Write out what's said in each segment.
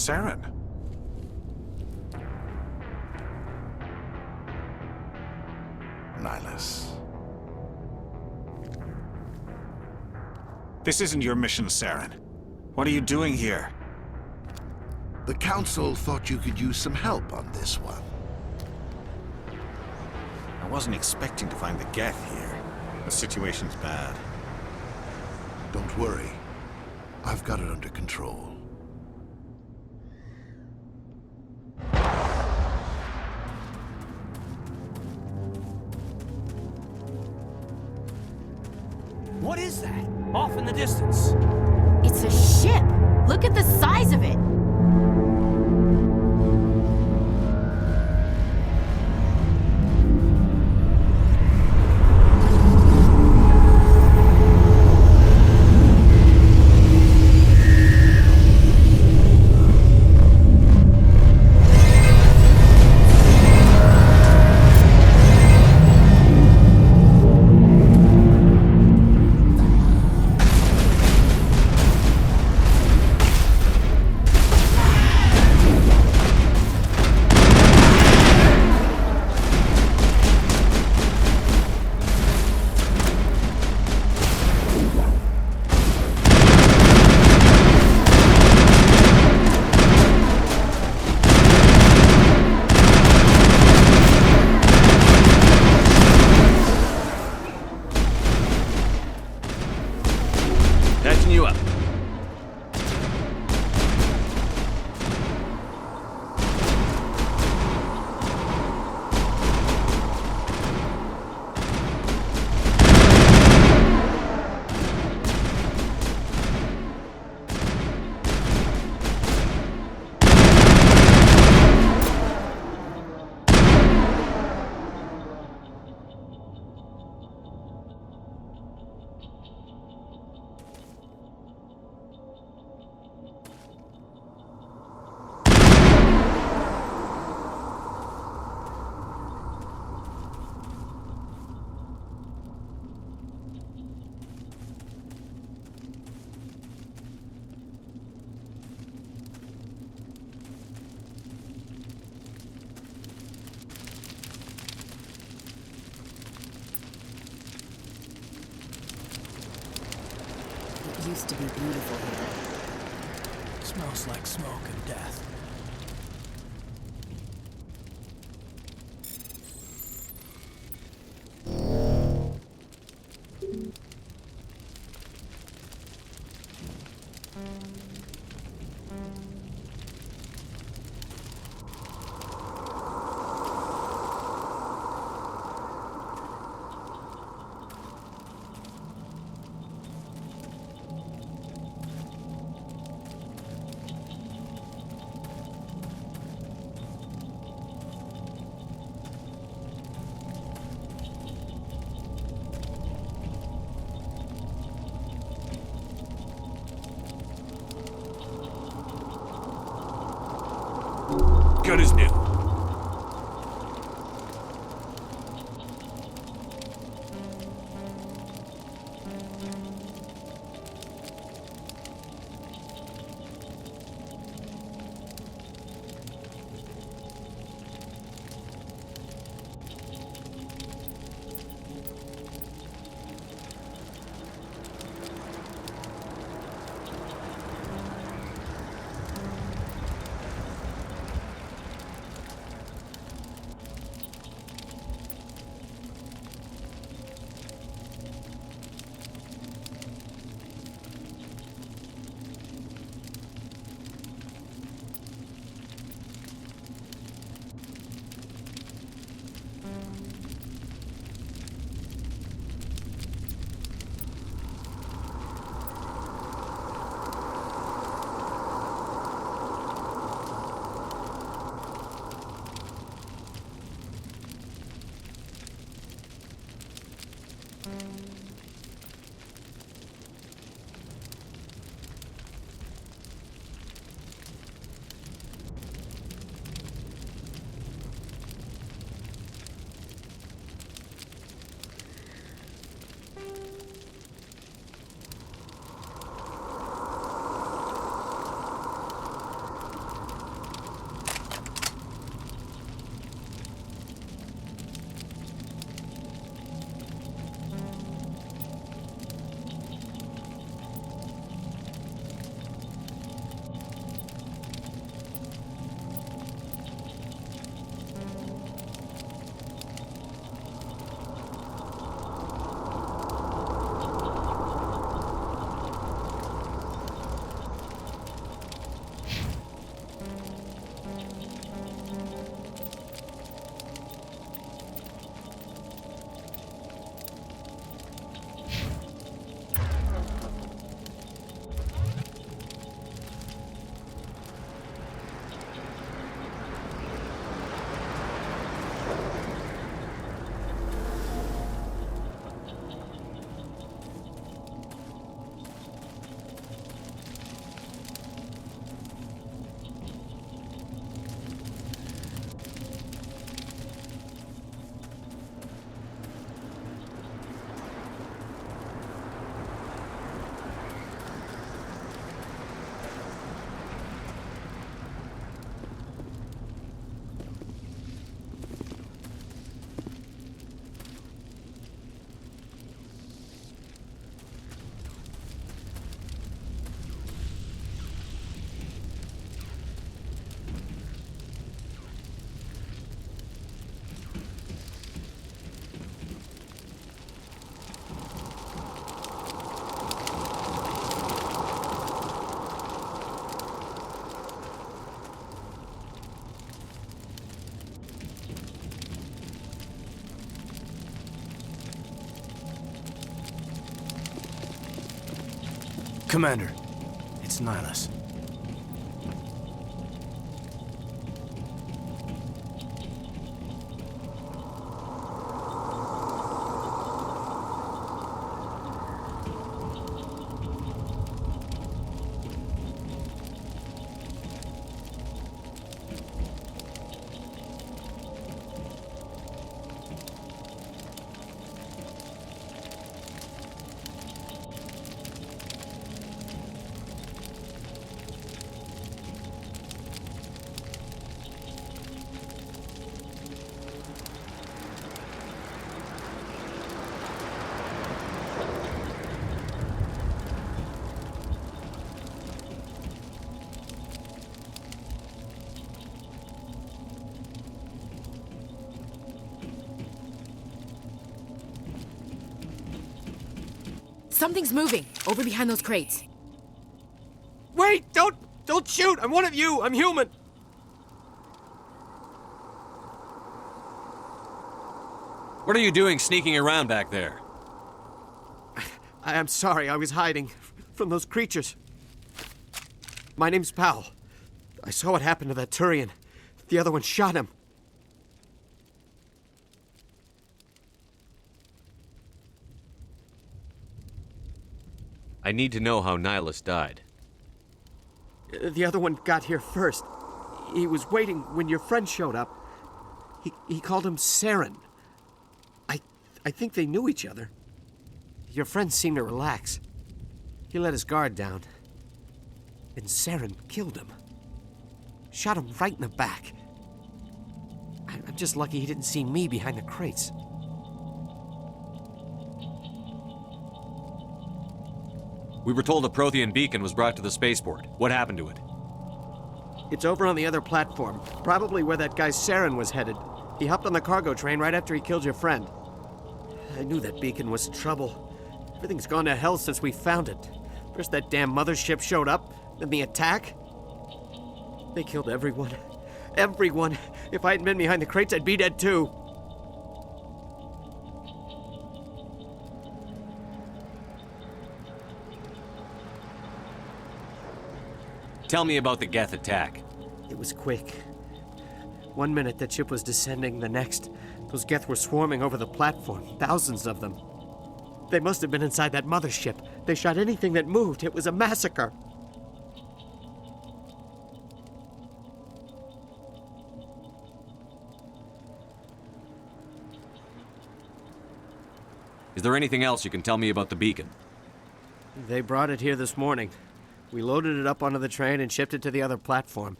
Saren. Nihilus. This isn't your mission, Saren. What are you doing here? The Council thought you could use some help on this one. I wasn't expecting to find the Geth here. The situation's bad. Don't worry. I've got it under control. What is that? Off in the distance. It's a ship! Look at the size of it! Catching you up. It used to be beautiful here. Smells like smoke and death. Good as new. Commander, it's Nihilus. Something's moving over behind those crates. Wait! Don't shoot! I'm one of you! I'm human! What are you doing sneaking around back there? I'm sorry, I was hiding from those creatures. My name's Powell. I saw what happened to that Turian. The other one shot him. I need to know how Nihilus died. The other one got here first. He was waiting when your friend showed up. He called him Saren. I think they knew each other. Your friend seemed to relax. He let his guard down. And Saren killed him. Shot him right in the back. I'm just lucky he didn't see me behind the crates. We were told a Prothean beacon was brought to the spaceport. What happened to it? It's over on the other platform, probably where that guy Saren was headed. He hopped on the cargo train right after he killed your friend. I knew that beacon was trouble. Everything's gone to hell since we found it. First that damn mothership showed up, then the attack. They killed everyone. Everyone. If I hadn't been behind the crates, I'd be dead too. Tell me about the Geth attack. It was quick. 1 minute the ship was descending, the next, those Geth were swarming over the platform, thousands of them. They must have been inside that mothership. They shot anything that moved. It was a massacre. Is there anything else you can tell me about the beacon? They brought it here this morning. We loaded it up onto the train and shipped it to the other platform.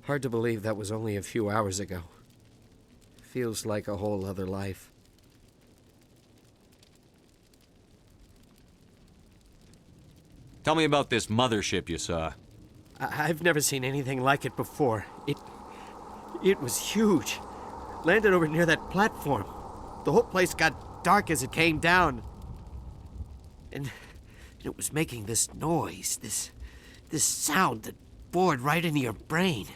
Hard to believe that was only a few hours ago. Feels like a whole other life. Tell me about this mothership you saw. I've never seen anything like it before. It was huge. Landed over near that platform. The whole place got dark as it came down. And it was making this noise, this sound that bored right into your brain.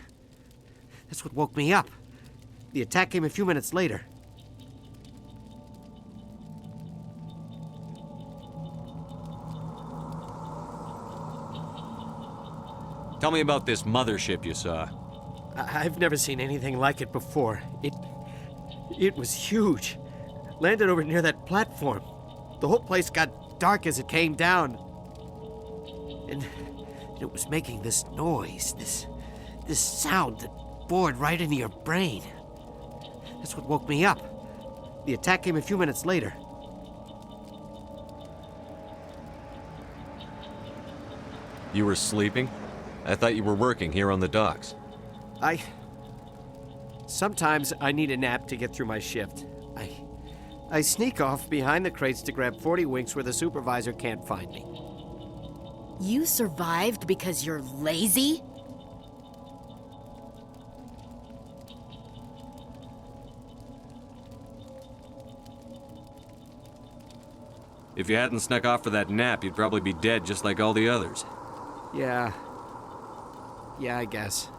That's what woke me up. The attack came a few minutes later. Tell me about this mothership you saw. I've never seen anything like it before. It was huge. Landed over near that platform. The whole place got dark as it came down. And it was making this noise, this sound that bored right into your brain. That's what woke me up. The attack came a few minutes later. You were sleeping? I thought you were working here on the docks. Sometimes I need a nap to get through my shift. I sneak off behind the crates to grab 40 winks where the supervisor can't find me. You survived because you're lazy? If you hadn't snuck off for that nap, you'd probably be dead just like all the others. Yeah, I guess.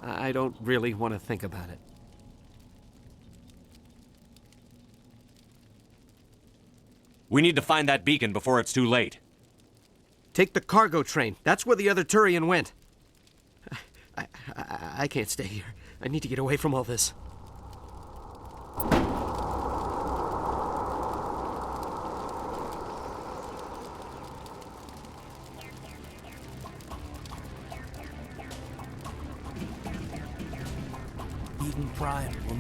I don't really want to think about it. We need to find that beacon before it's too late. Take the cargo train. That's where the other Turian went. I can't stay here. I need to get away from all this. Eden Prime will...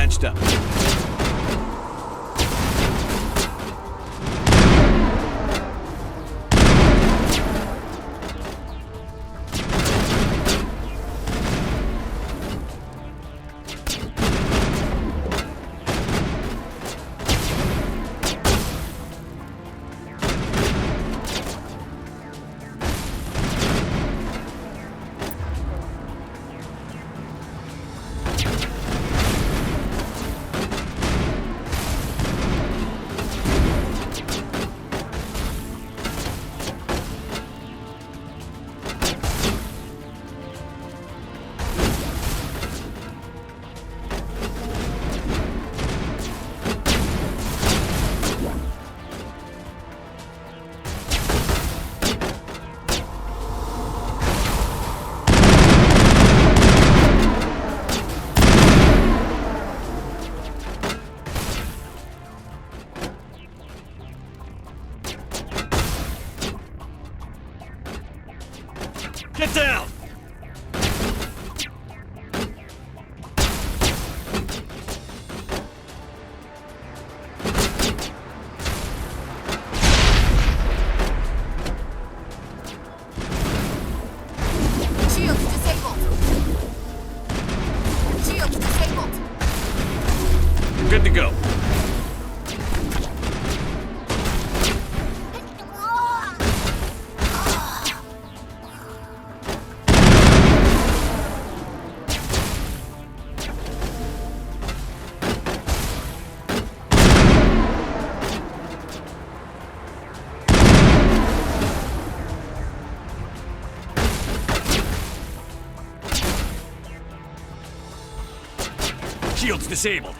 Patched up. Get down! Target's disabled.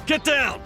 Get down!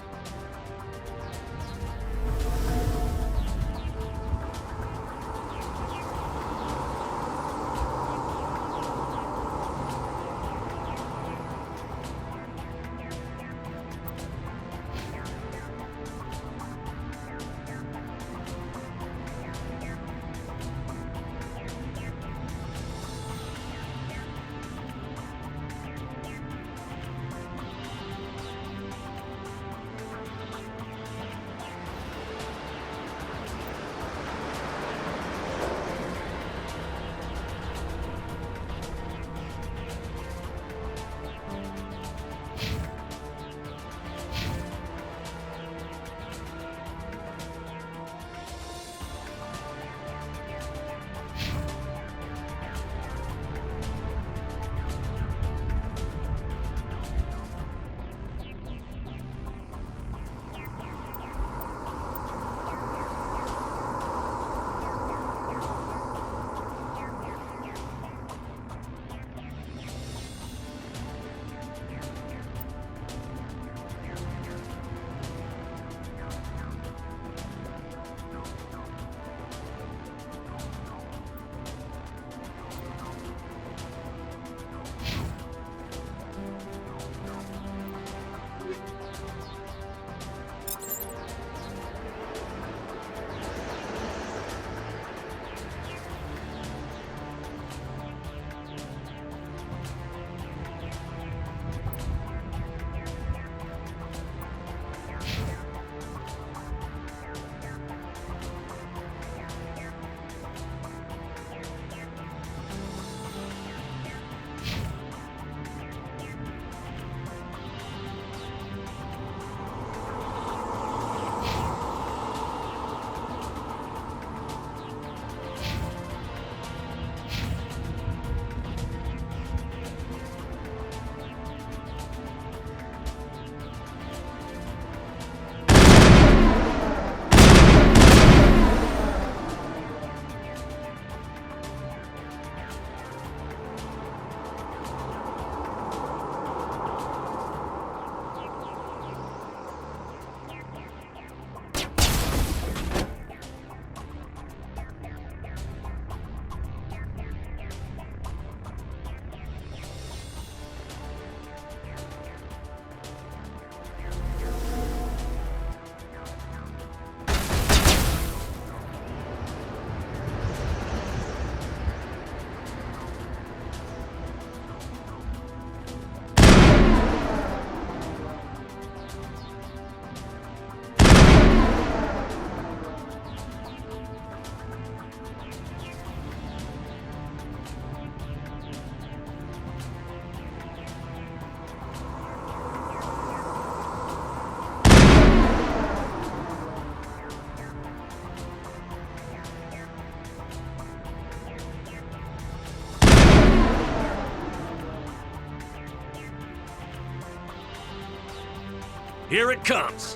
Here it comes.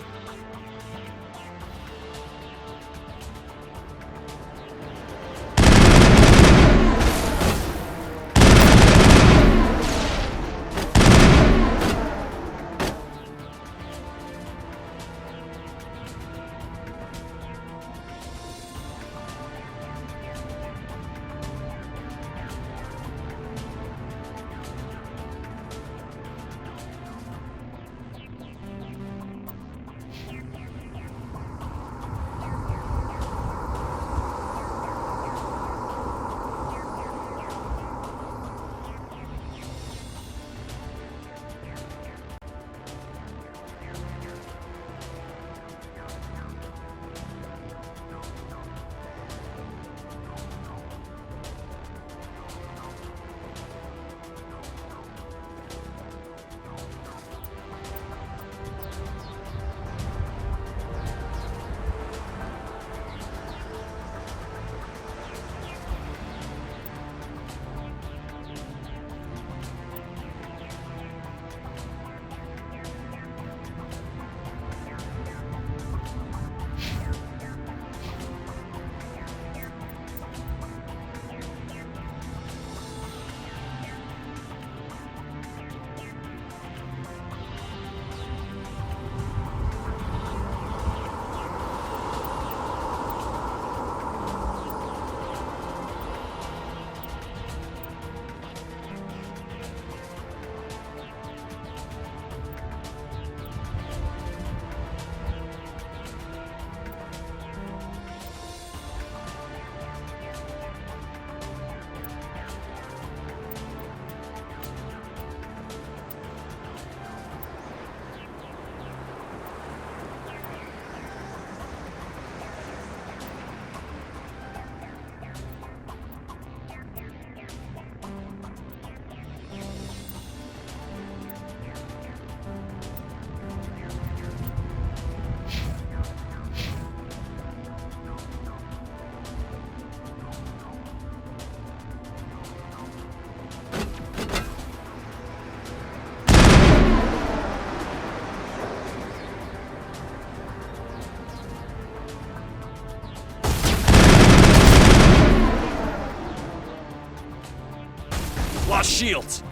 shields!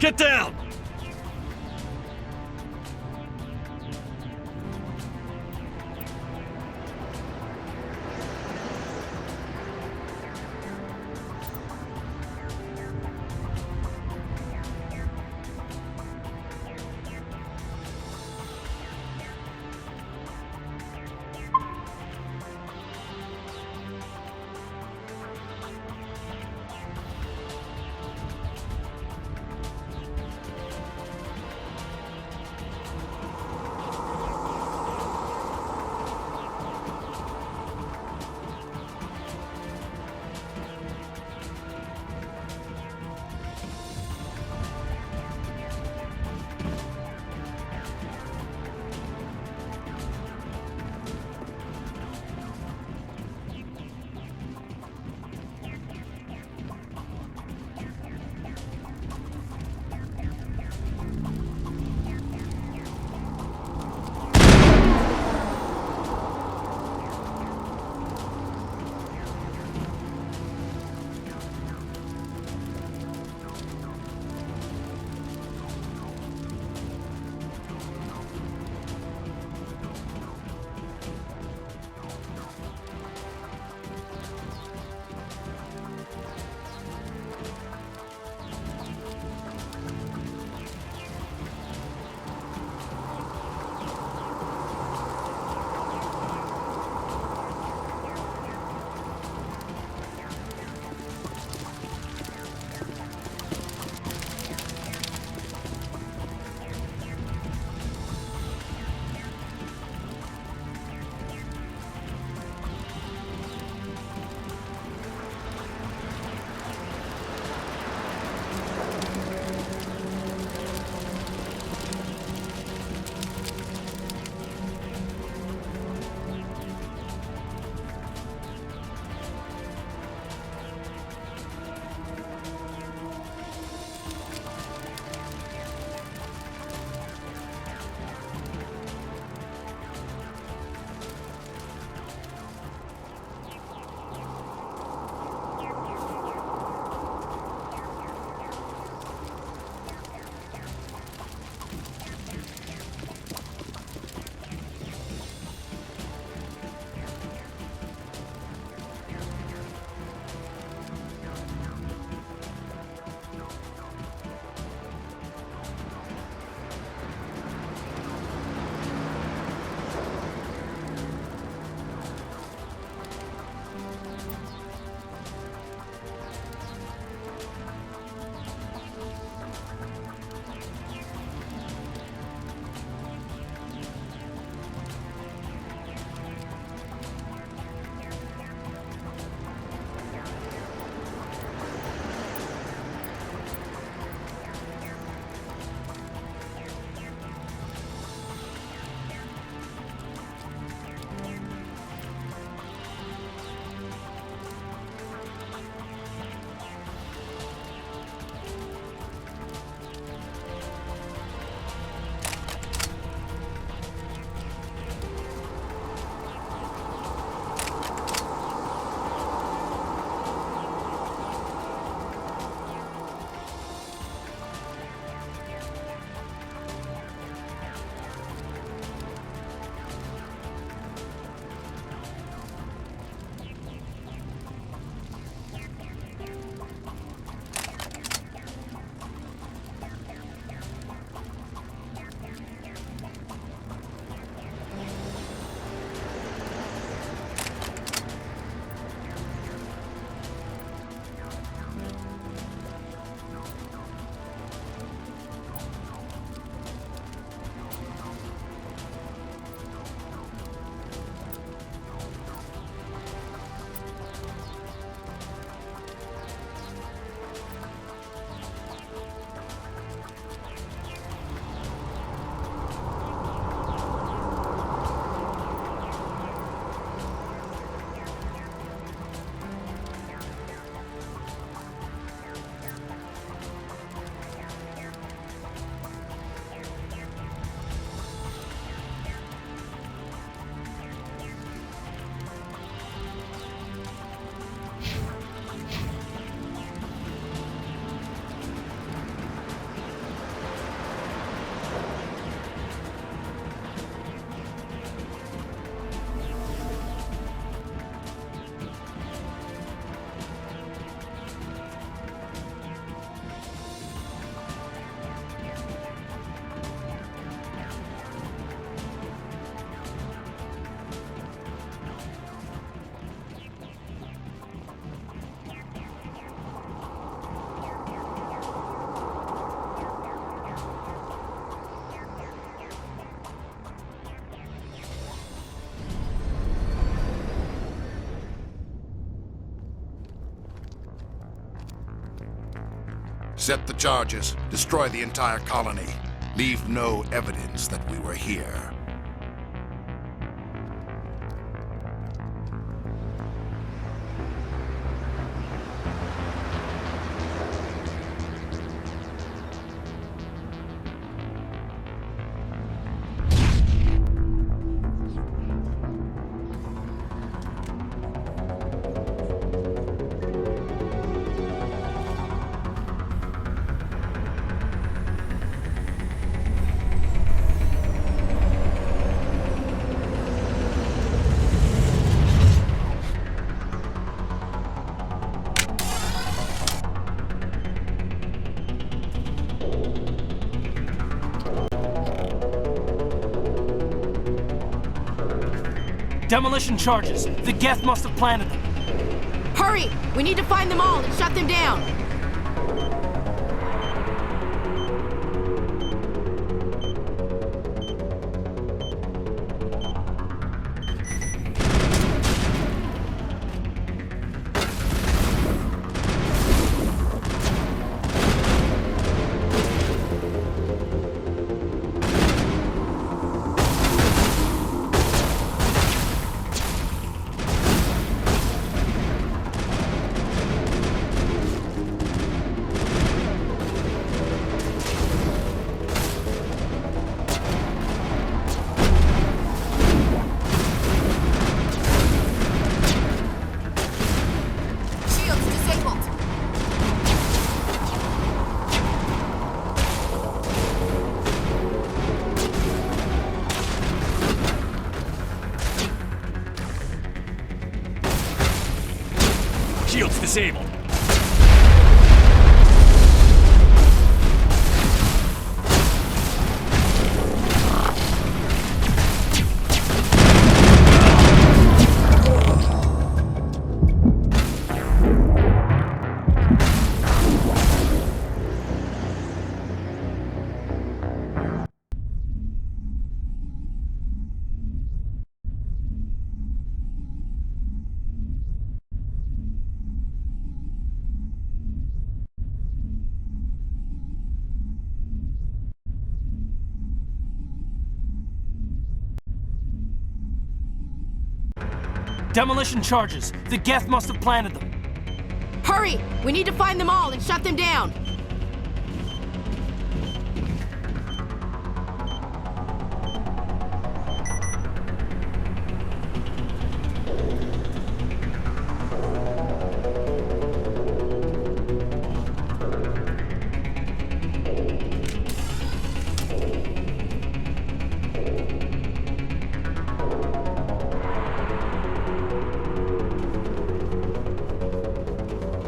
Get down! Set the charges. Destroy the entire colony. Leave no evidence that we were here. Demolition charges. The Geth must have planted them. Hurry! We need to find them all and shut them down. Shields disabled. Demolition charges. The Geth must have planted them. Hurry! We need to find them all and shut them down.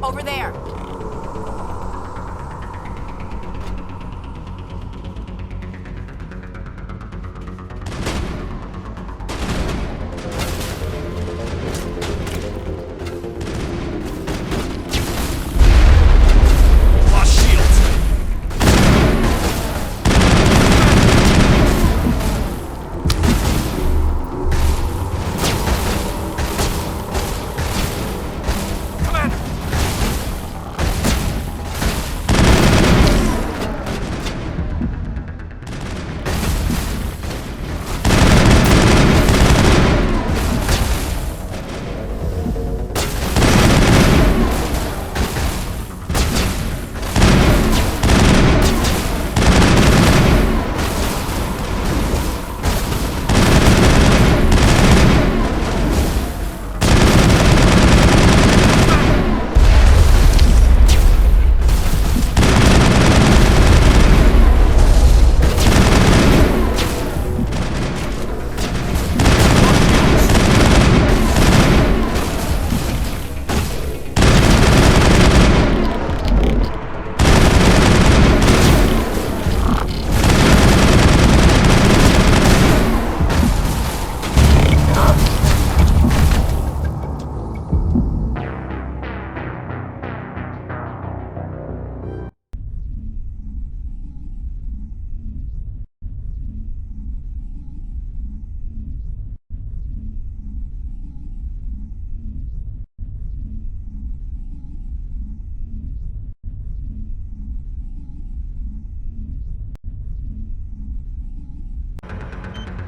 Over there. Lost shields.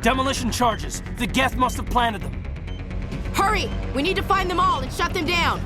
Demolition charges. The Geth must have planted them. Hurry! We need to find them all and shut them down!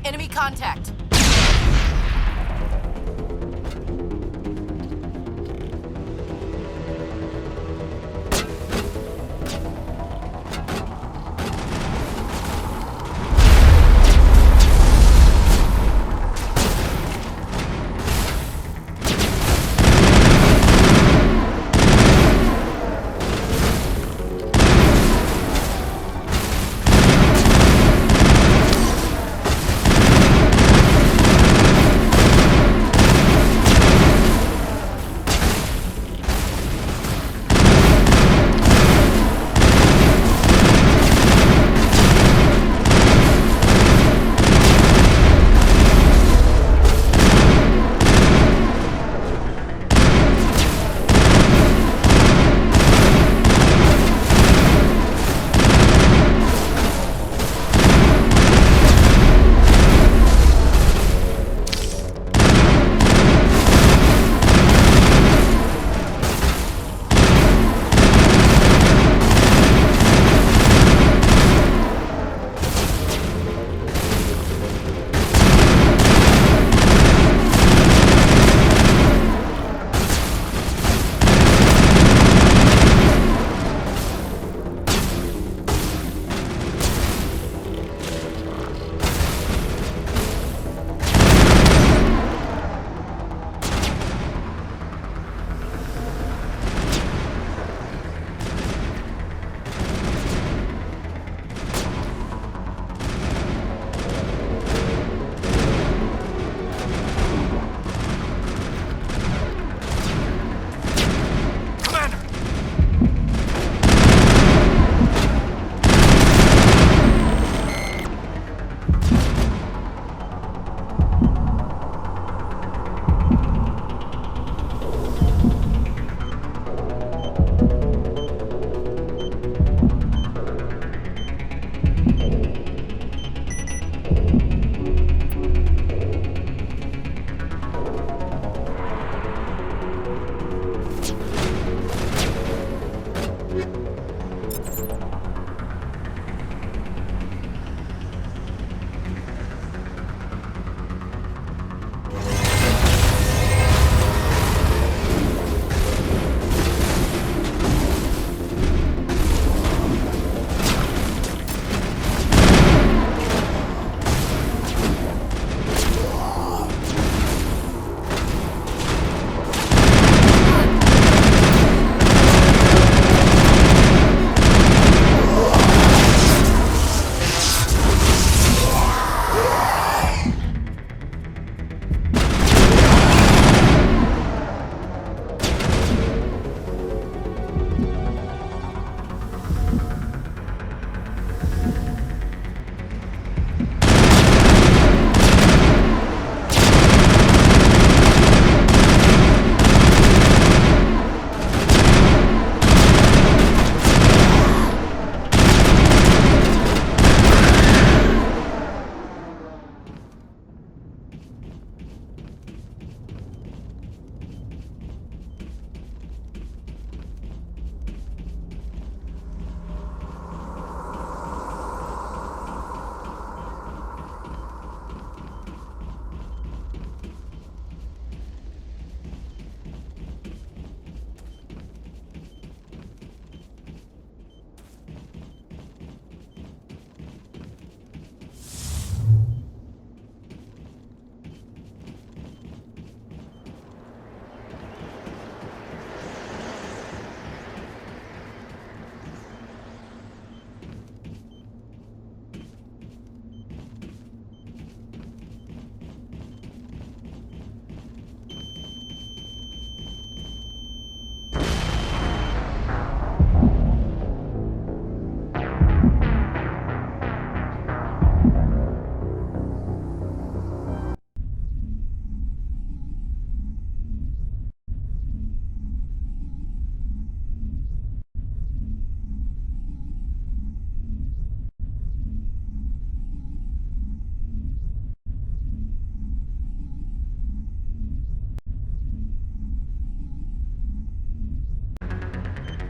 Enemy contact.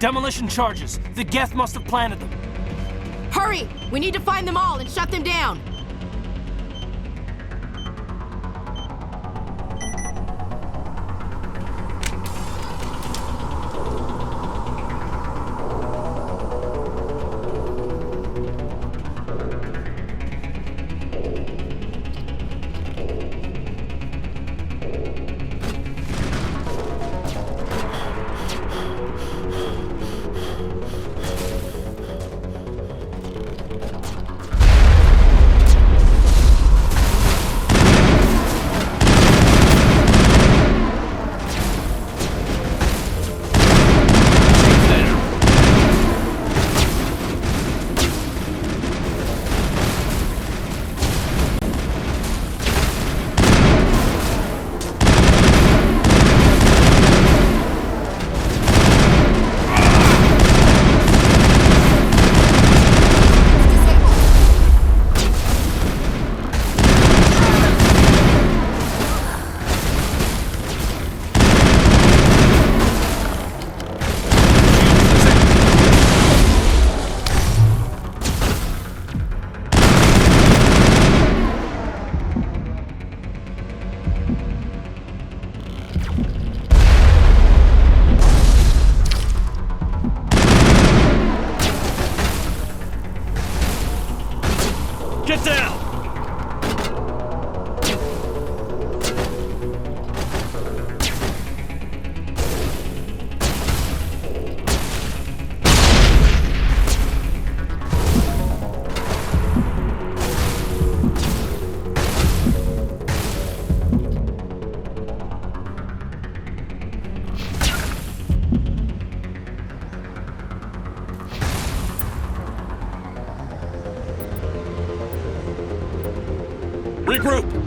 Demolition charges. The Geth must have planted them. Hurry! We need to find them all and shut them down! Get down! Regroup!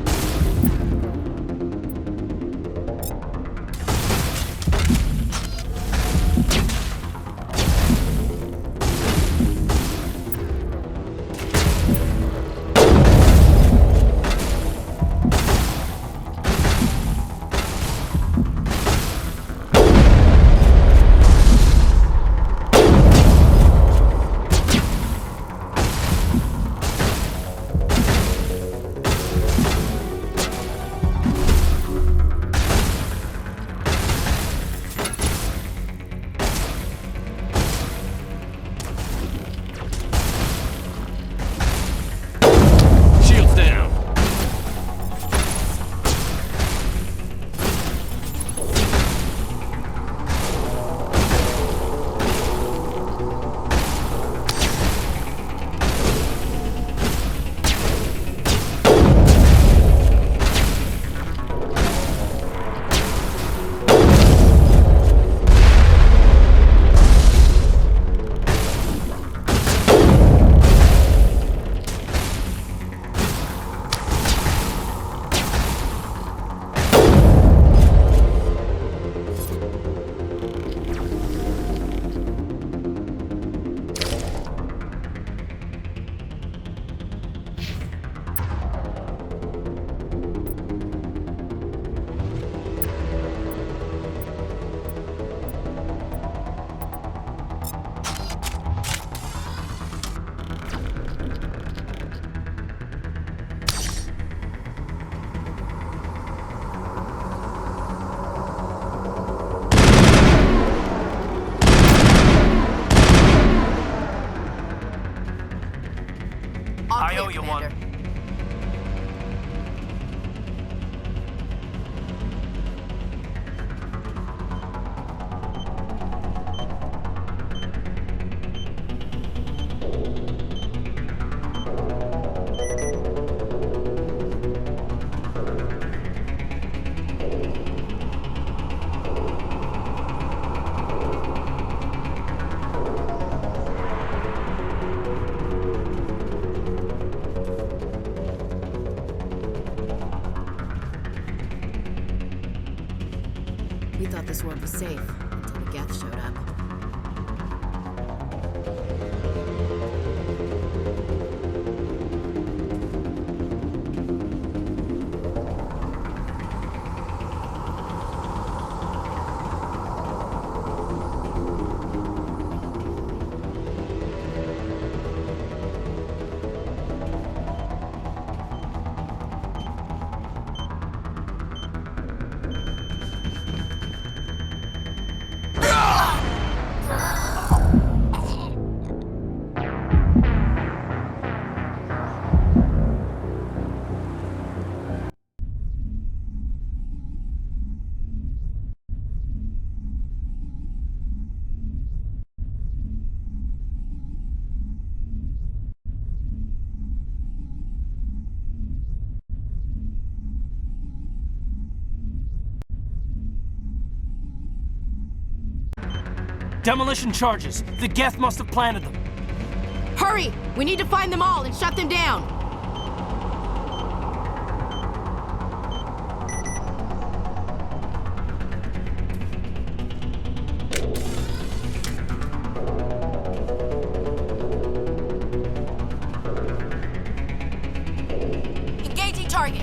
I owe you one. We thought this world was safe until the Geth showed up. Demolition charges. The Geth must have planted them. Hurry! We need to find them all and shut them down. Engaging target.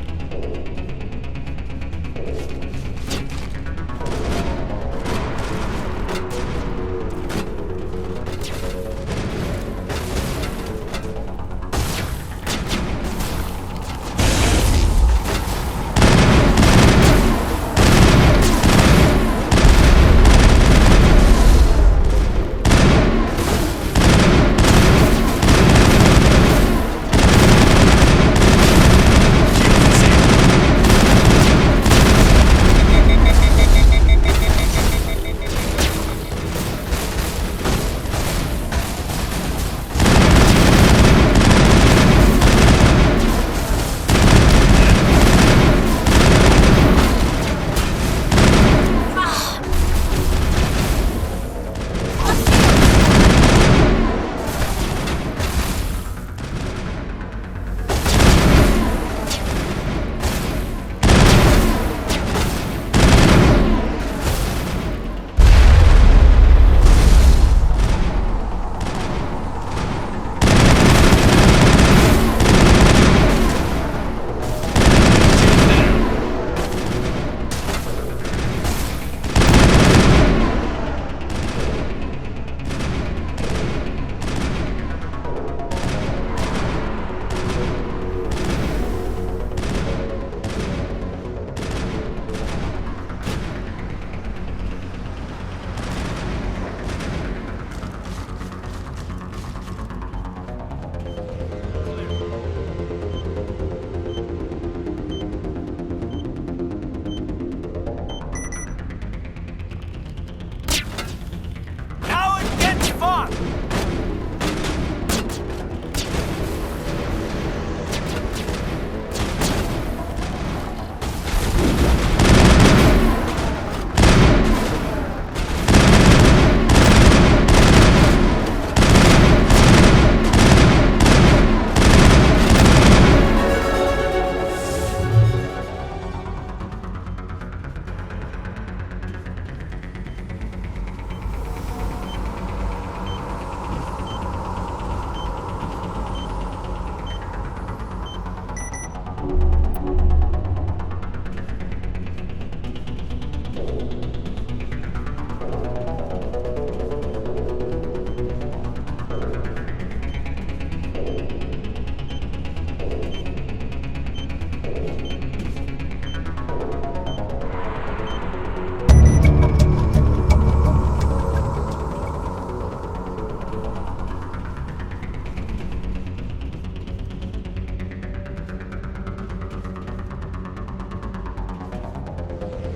Now it gets fun!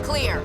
Clear.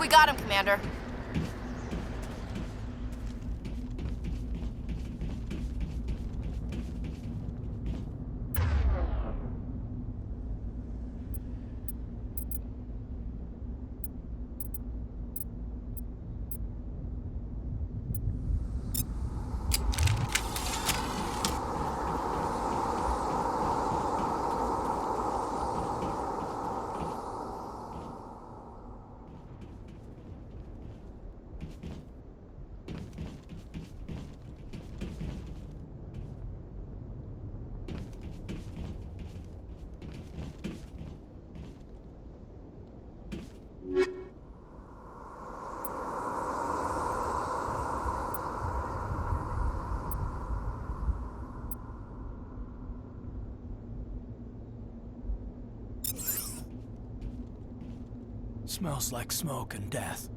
Got him, Commander. Smells like smoke and death.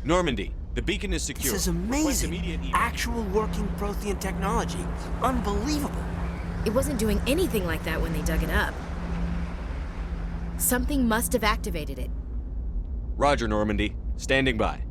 Normandy, the beacon is secure. This is Request amazing. immediate evac. Actual working Prothean technology. Unbelievable. It wasn't doing anything like that when they dug it up. Something must have activated it. Roger, Normandy. Standing by.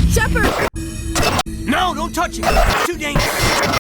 Shepard! No, don't touch it. It's too dangerous.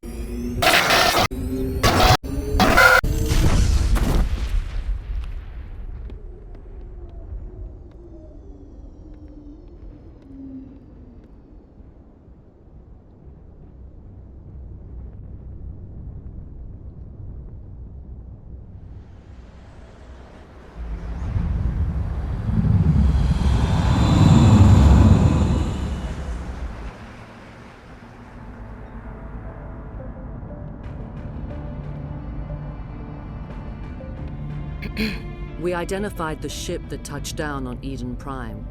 We identified the ship that touched down on Eden Prime.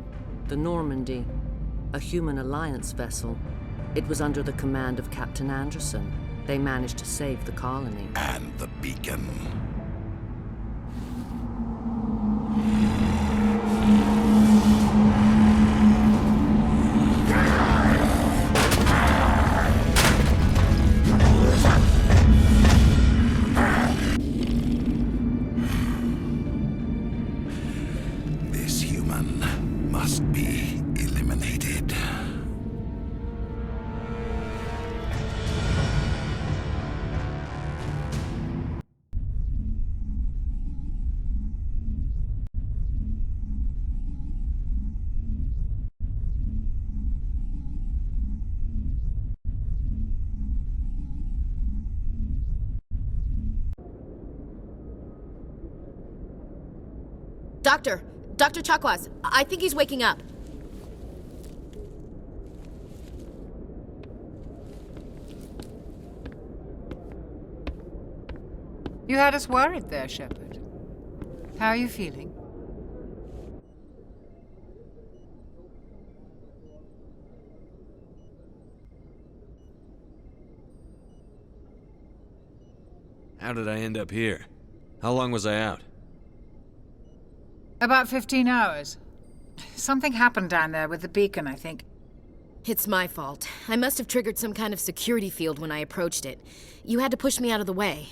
The Normandy, a human alliance vessel. It was under the command of Captain Anderson. They managed to save the colony. And the beacon. This human must be eliminated. Dr. Chakwas, I think he's waking up. You had us worried there, Shepard. How are you feeling? How did I end up here? How long was I out? About 15 hours. Something happened down there with the beacon, I think. It's my fault. I must have triggered some kind of security field when I approached it. You had to push me out of the way.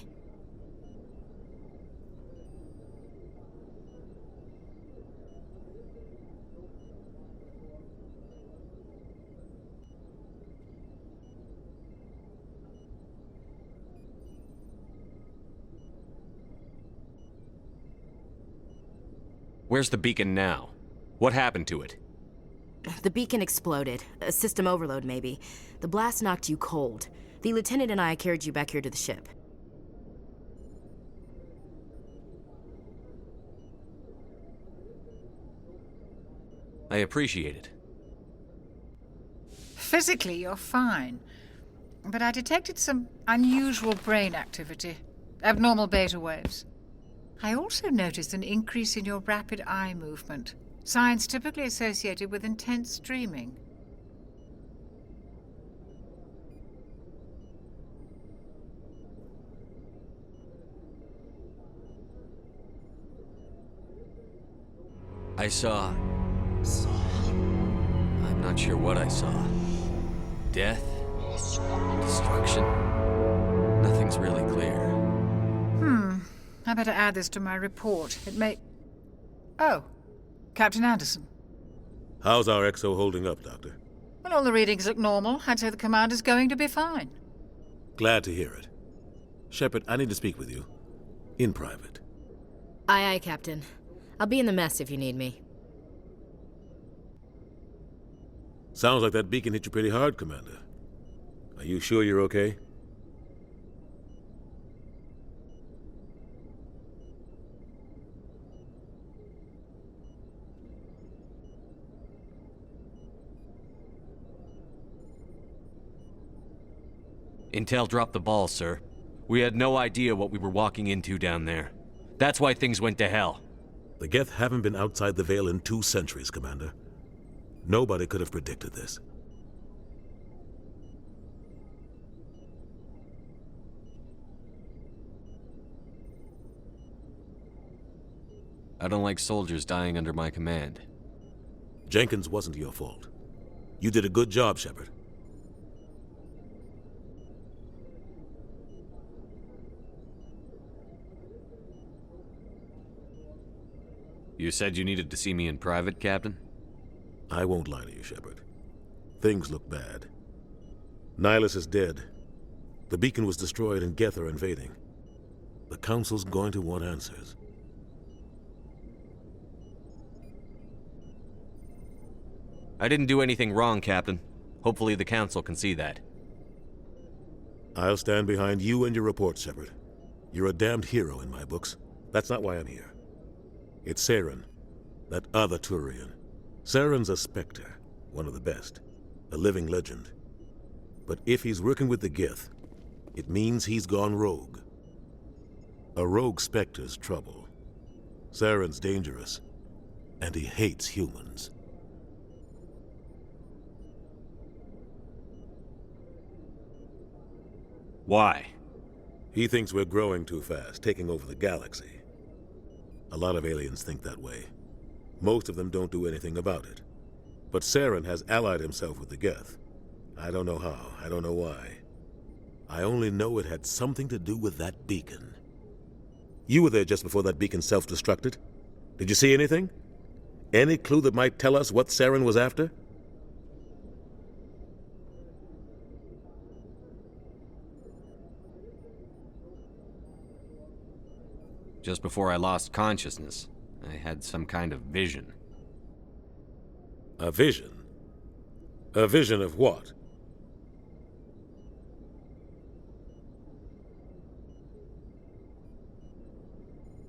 Where's the beacon now? What happened to it? The beacon exploded. A system overload, maybe. The blast knocked you cold. The lieutenant and I carried you back here to the ship. I appreciate it. Physically, you're fine. But I detected some unusual brain activity. Abnormal beta waves. I also noticed an increase in your rapid eye movement. Signs typically associated with intense dreaming. I saw... I'm not sure what I saw. Death? Destruction? Nothing's really clear. I better add this to my report. It may... Oh, Captain Anderson. How's our XO holding up, Doctor? Well, all the readings look normal. I'd say the commander's going to be fine. Glad to hear it. Shepard, I need to speak with you. In private. Aye, aye, Captain. I'll be in the mess if you need me. Sounds like that beacon hit you pretty hard, Commander. Are you sure you're okay? Intel dropped the ball, sir. We had no idea what we were walking into down there. That's why things went to hell. The Geth haven't been outside the Veil in 2 centuries, Commander. Nobody could have predicted this. I don't like soldiers dying under my command. Jenkins wasn't your fault. You did a good job, Shepard. You said you needed to see me in private, Captain? I won't lie to you, Shepard. Things look bad. Nihilus is dead. The beacon was destroyed and Geth are invading. The Council's going to want answers. I didn't do anything wrong, Captain. Hopefully the Council can see that. I'll stand behind you and your report, Shepard. You're a damned hero in my books. That's not why I'm here. It's Saren, that other Turian. Saren's a Spectre, one of the best, a living legend. But if he's working with the Geth, it means he's gone rogue. A rogue Spectre's trouble. Saren's dangerous, and he hates humans. Why? He thinks we're growing too fast, taking over the galaxy. A lot of aliens think that way. Most of them don't do anything about it. But Saren has allied himself with the Geth. I don't know how, I don't know why. I only know it had something to do with that beacon. You were there just before that beacon self-destructed. Did you see anything? Any clue that might tell us what Saren was after? Just before I lost consciousness, I had some kind of vision. A vision? A vision of what?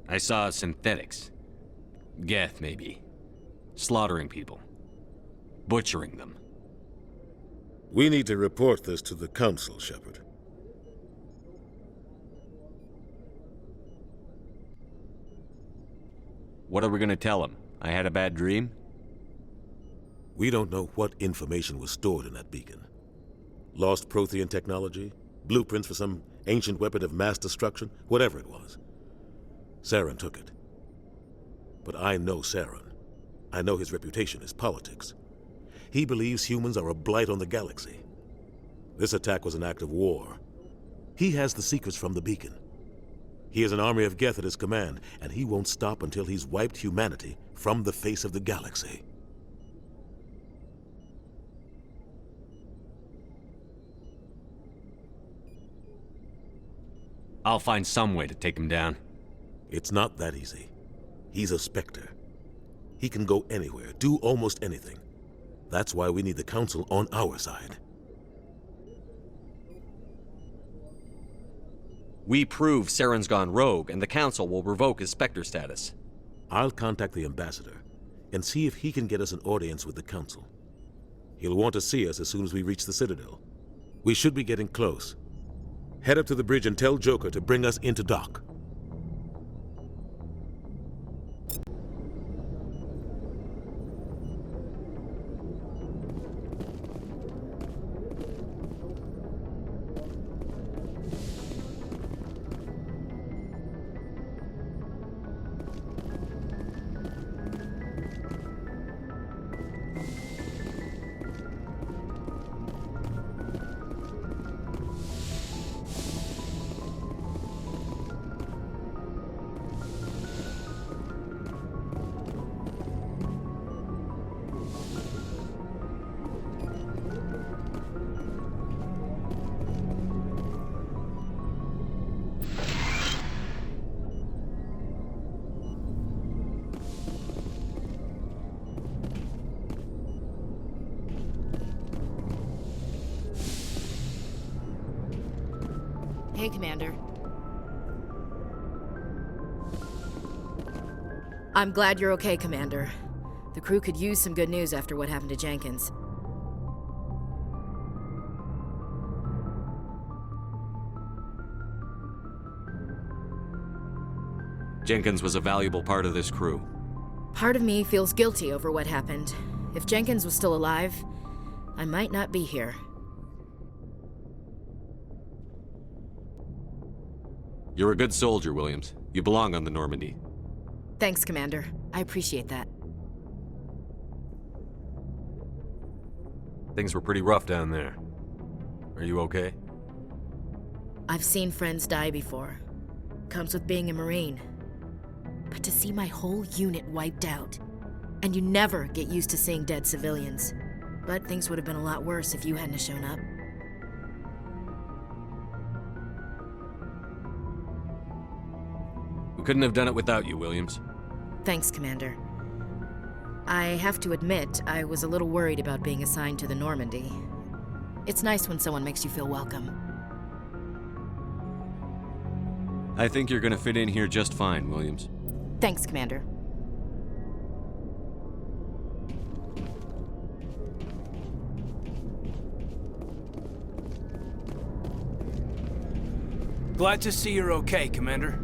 I saw synthetics. Geth, maybe. Slaughtering people. Butchering them. We need to report this to the Council, Shepard. What are we gonna tell them? I had a bad dream? We don't know what information was stored in that beacon. Lost Prothean technology? Blueprints for some ancient weapon of mass destruction? Whatever it was. Saren took it. But I know Saren. I know his reputation is politics. He believes humans are a blight on the galaxy. This attack was an act of war. He has the secrets from the beacon. He has an army of Geth at his command, and he won't stop until he's wiped humanity from the face of the galaxy. I'll find some way to take him down. It's not that easy. He's a Spectre. He can go anywhere, do almost anything. That's why we need the Council on our side. We prove Saren's gone rogue, and the Council will revoke his Spectre status. I'll contact the Ambassador and see if he can get us an audience with the Council. He'll want to see us as soon as we reach the Citadel. We should be getting close. Head up to the bridge and tell Joker to bring us into dock. Hey, Commander. I'm glad you're okay, Commander. The crew could use some good news after what happened to Jenkins. Jenkins was a valuable part of this crew. Part of me feels guilty over what happened. If Jenkins was still alive, I might not be here. You're a good soldier, Williams. You belong on the Normandy. Thanks, Commander. I appreciate that. Things were pretty rough down there. Are you okay? I've seen friends die before. Comes with being a Marine. But to see my whole unit wiped out, and you never get used to seeing dead civilians. But things would have been a lot worse if you hadn't shown up. We couldn't have done it without you, Williams. Thanks, Commander. I have to admit, I was a little worried about being assigned to the Normandy. It's nice when someone makes you feel welcome. I think you're gonna fit in here just fine, Williams. Thanks, Commander. Glad to see you're okay, Commander.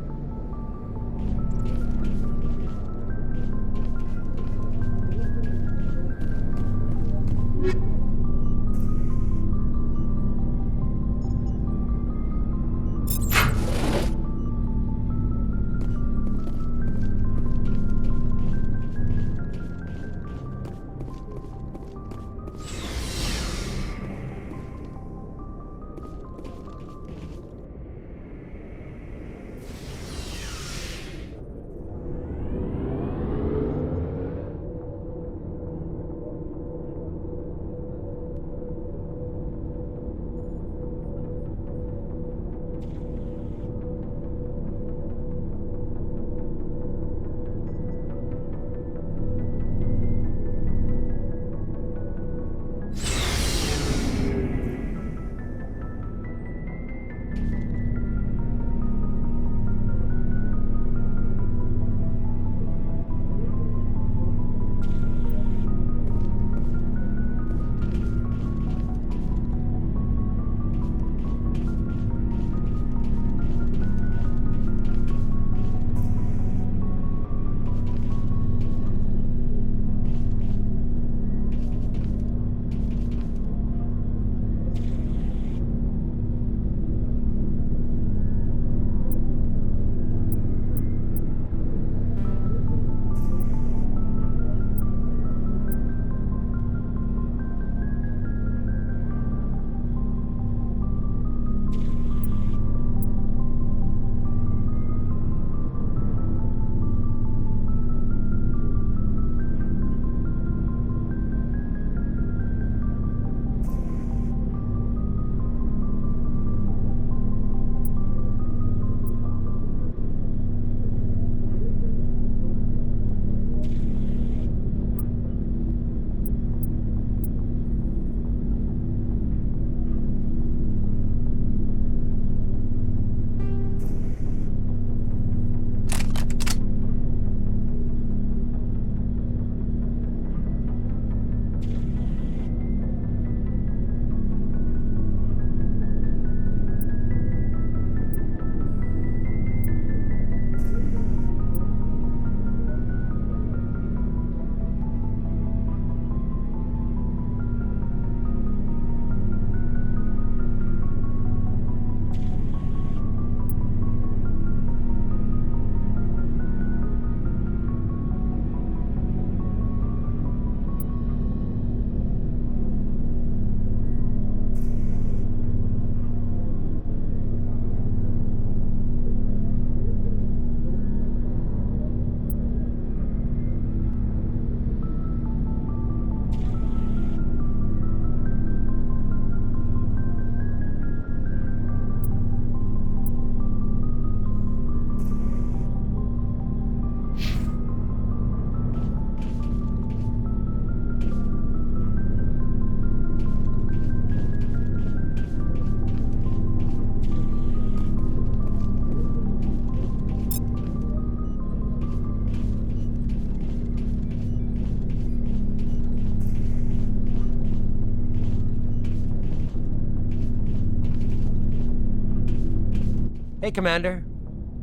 Hey, Commander.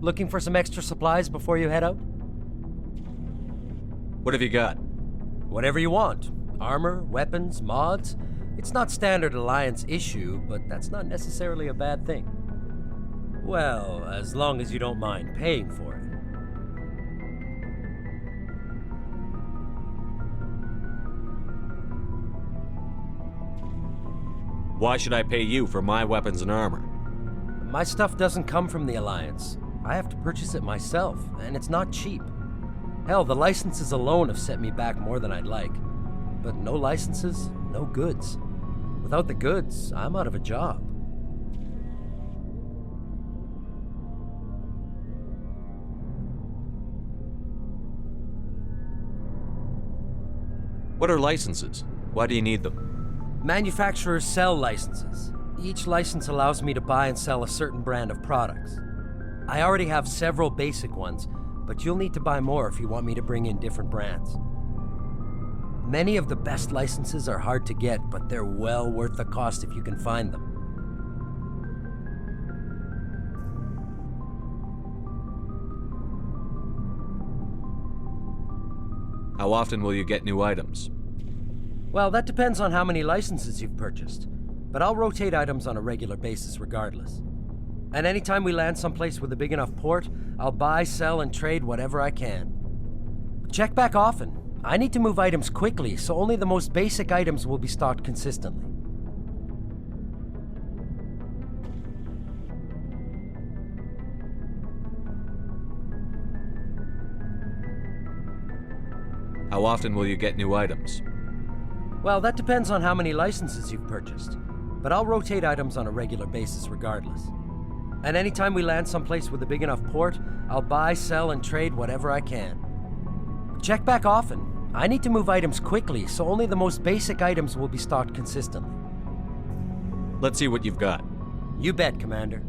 Looking for some extra supplies before you head out? What have you got? Whatever you want. Armor, weapons, mods. It's not standard Alliance issue, but that's not necessarily a bad thing. Well, as long as you don't mind paying for it. Why should I pay you for my weapons and armor? My stuff doesn't come from the Alliance. I have to purchase it myself, and it's not cheap. Hell, the licenses alone have set me back more than I'd like. But no licenses, no goods. Without the goods, I'm out of a job. What are licenses? Why do you need them? Manufacturers sell licenses. Each license allows me to buy and sell a certain brand of products. I already have several basic ones, but you'll need to buy more if you want me to bring in different brands. Many of the best licenses are hard to get, but they're well worth the cost if you can find them. How often will you get new items? Well, that depends on how many licenses you've purchased, but I'll rotate items on a regular basis regardless. And anytime we land someplace with a big enough port, I'll buy, sell, and trade whatever I can. Check back often. I need to move items quickly, so only the most basic items will be stocked consistently. How often will you get new items? Well, that depends on how many licenses you've purchased, but I'll rotate items on a regular basis regardless. And anytime we land someplace with a big enough port, I'll buy, sell, and trade whatever I can. Check back often. I need to move items quickly, so only the most basic items will be stocked consistently. Let's see what you've got. You bet, Commander.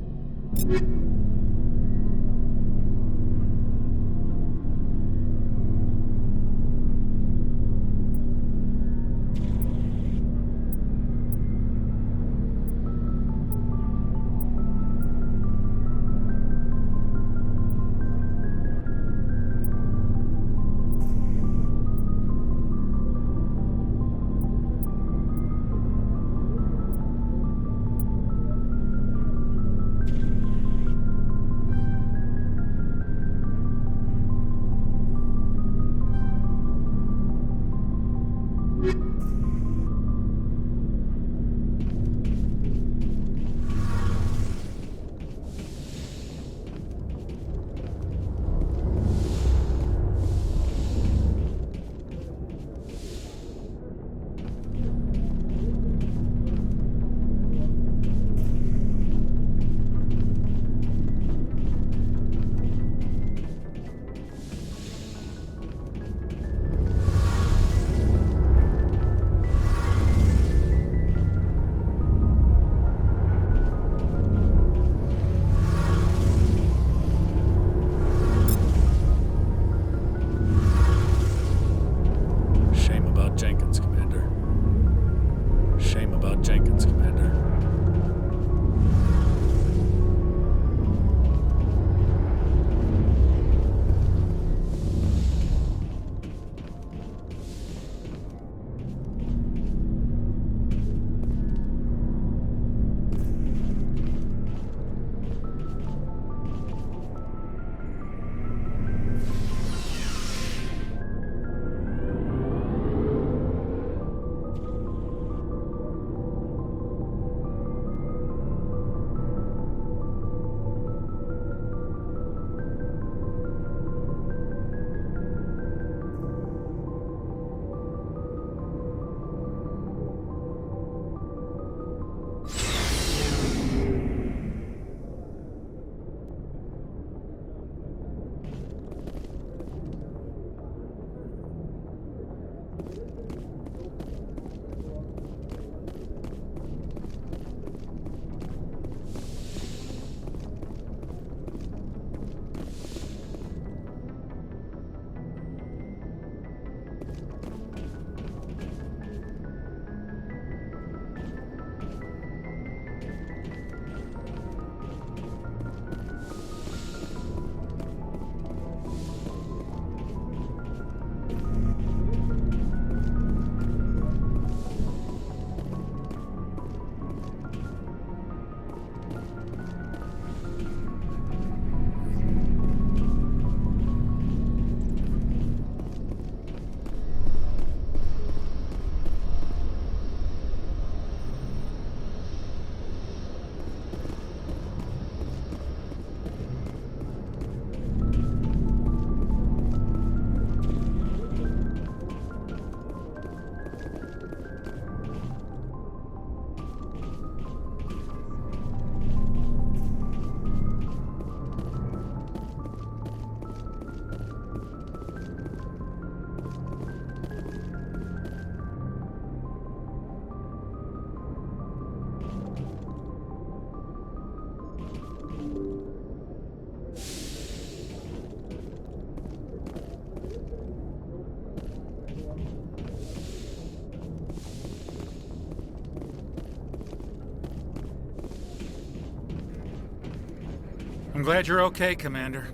I'm glad you're okay, Commander.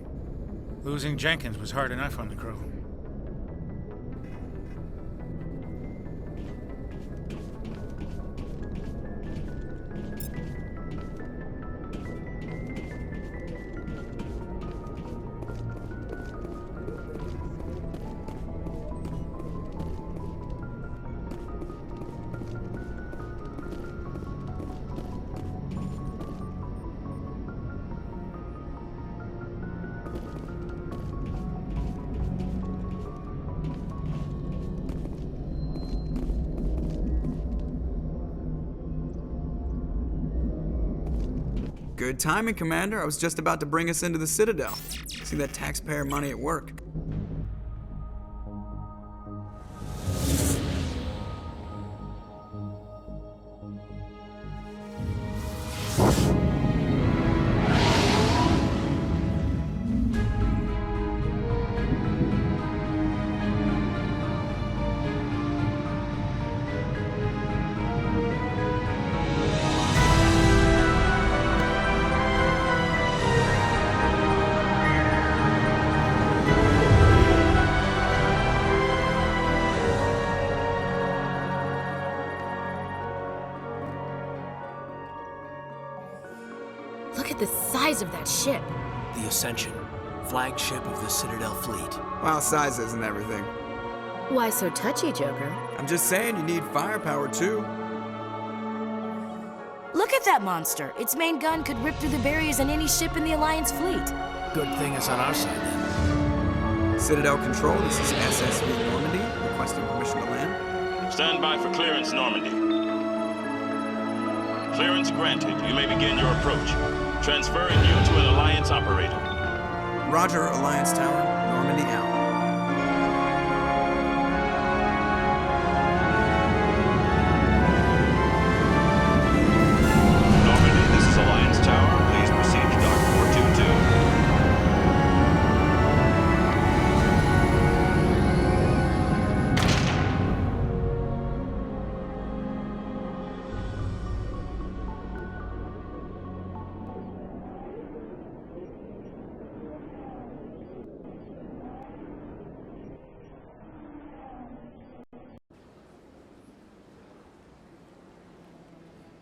Losing Jenkins was hard enough on the crew. Good timing, Commander. I was just about to bring us into the Citadel. See that taxpayer money at work. Look at the size of that ship. The Ascension, flagship of the Citadel fleet. Well, size isn't everything. Why so touchy, Joker? I'm just saying you need firepower, too. Look at that monster. Its main gun could rip through the barriers in any ship in the Alliance fleet. Good thing it's on our side, then. Citadel Control, this is SSV Normandy, requesting permission to land. Stand by for clearance, Normandy. Clearance granted. You may begin your approach. Transferring you to an Alliance operator. Roger, Alliance Tower, Normandy out. Normandy, this is Alliance Tower. Please proceed to Dock 422.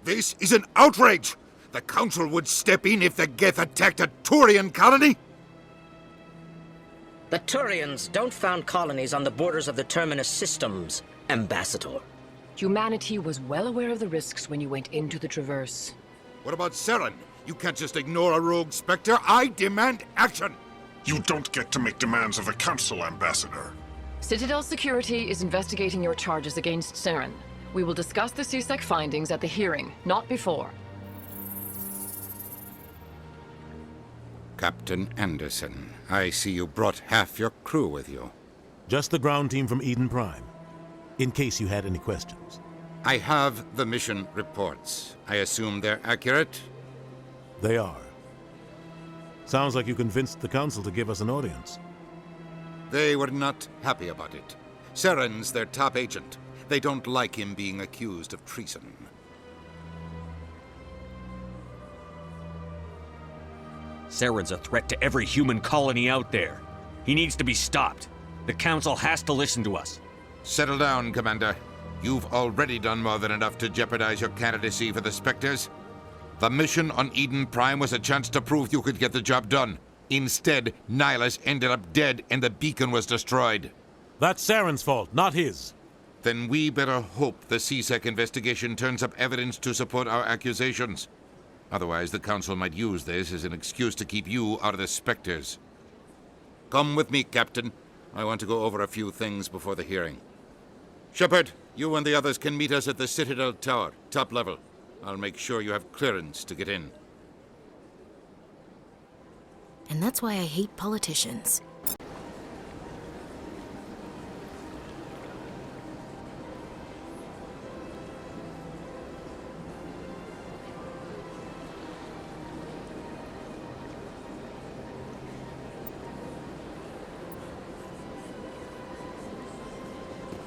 This is an outrage! The Council would step in if the Geth attacked a Turian colony? The Turians don't found colonies on the borders of the Terminus systems, Ambassador. Humanity was well aware of the risks when you went into the Traverse. What about Saren? You can't just ignore a rogue Spectre. I demand action! You don't get to make demands of the Council, Ambassador. Citadel Security is investigating your charges against Saren. We will discuss the CSEC findings at the hearing, not before. Captain Anderson, I see you brought half your crew with you. Just the ground team from Eden Prime, in case you had any questions. I have the mission reports. I assume they're accurate? They are. Sounds like you convinced the Council to give us an audience. They were not happy about it. Saren's their top agent. They don't like him being accused of treason. Saren's a threat to every human colony out there. He needs to be stopped. The Council has to listen to us. Settle down, Commander. You've already done more than enough to jeopardize your candidacy for the Spectres. The mission on Eden Prime was a chance to prove you could get the job done. Instead, Nihilus ended up dead and the beacon was destroyed. That's Saren's fault, not his. Then we better hope the CSEC investigation turns up evidence to support our accusations. Otherwise, the Council might use this as an excuse to keep you out of the Spectres. Come with me, Captain. I want to go over a few things before the hearing. Shepard, you and the others can meet us at the Citadel Tower, top level. I'll make sure you have clearance to get in. And that's why I hate politicians.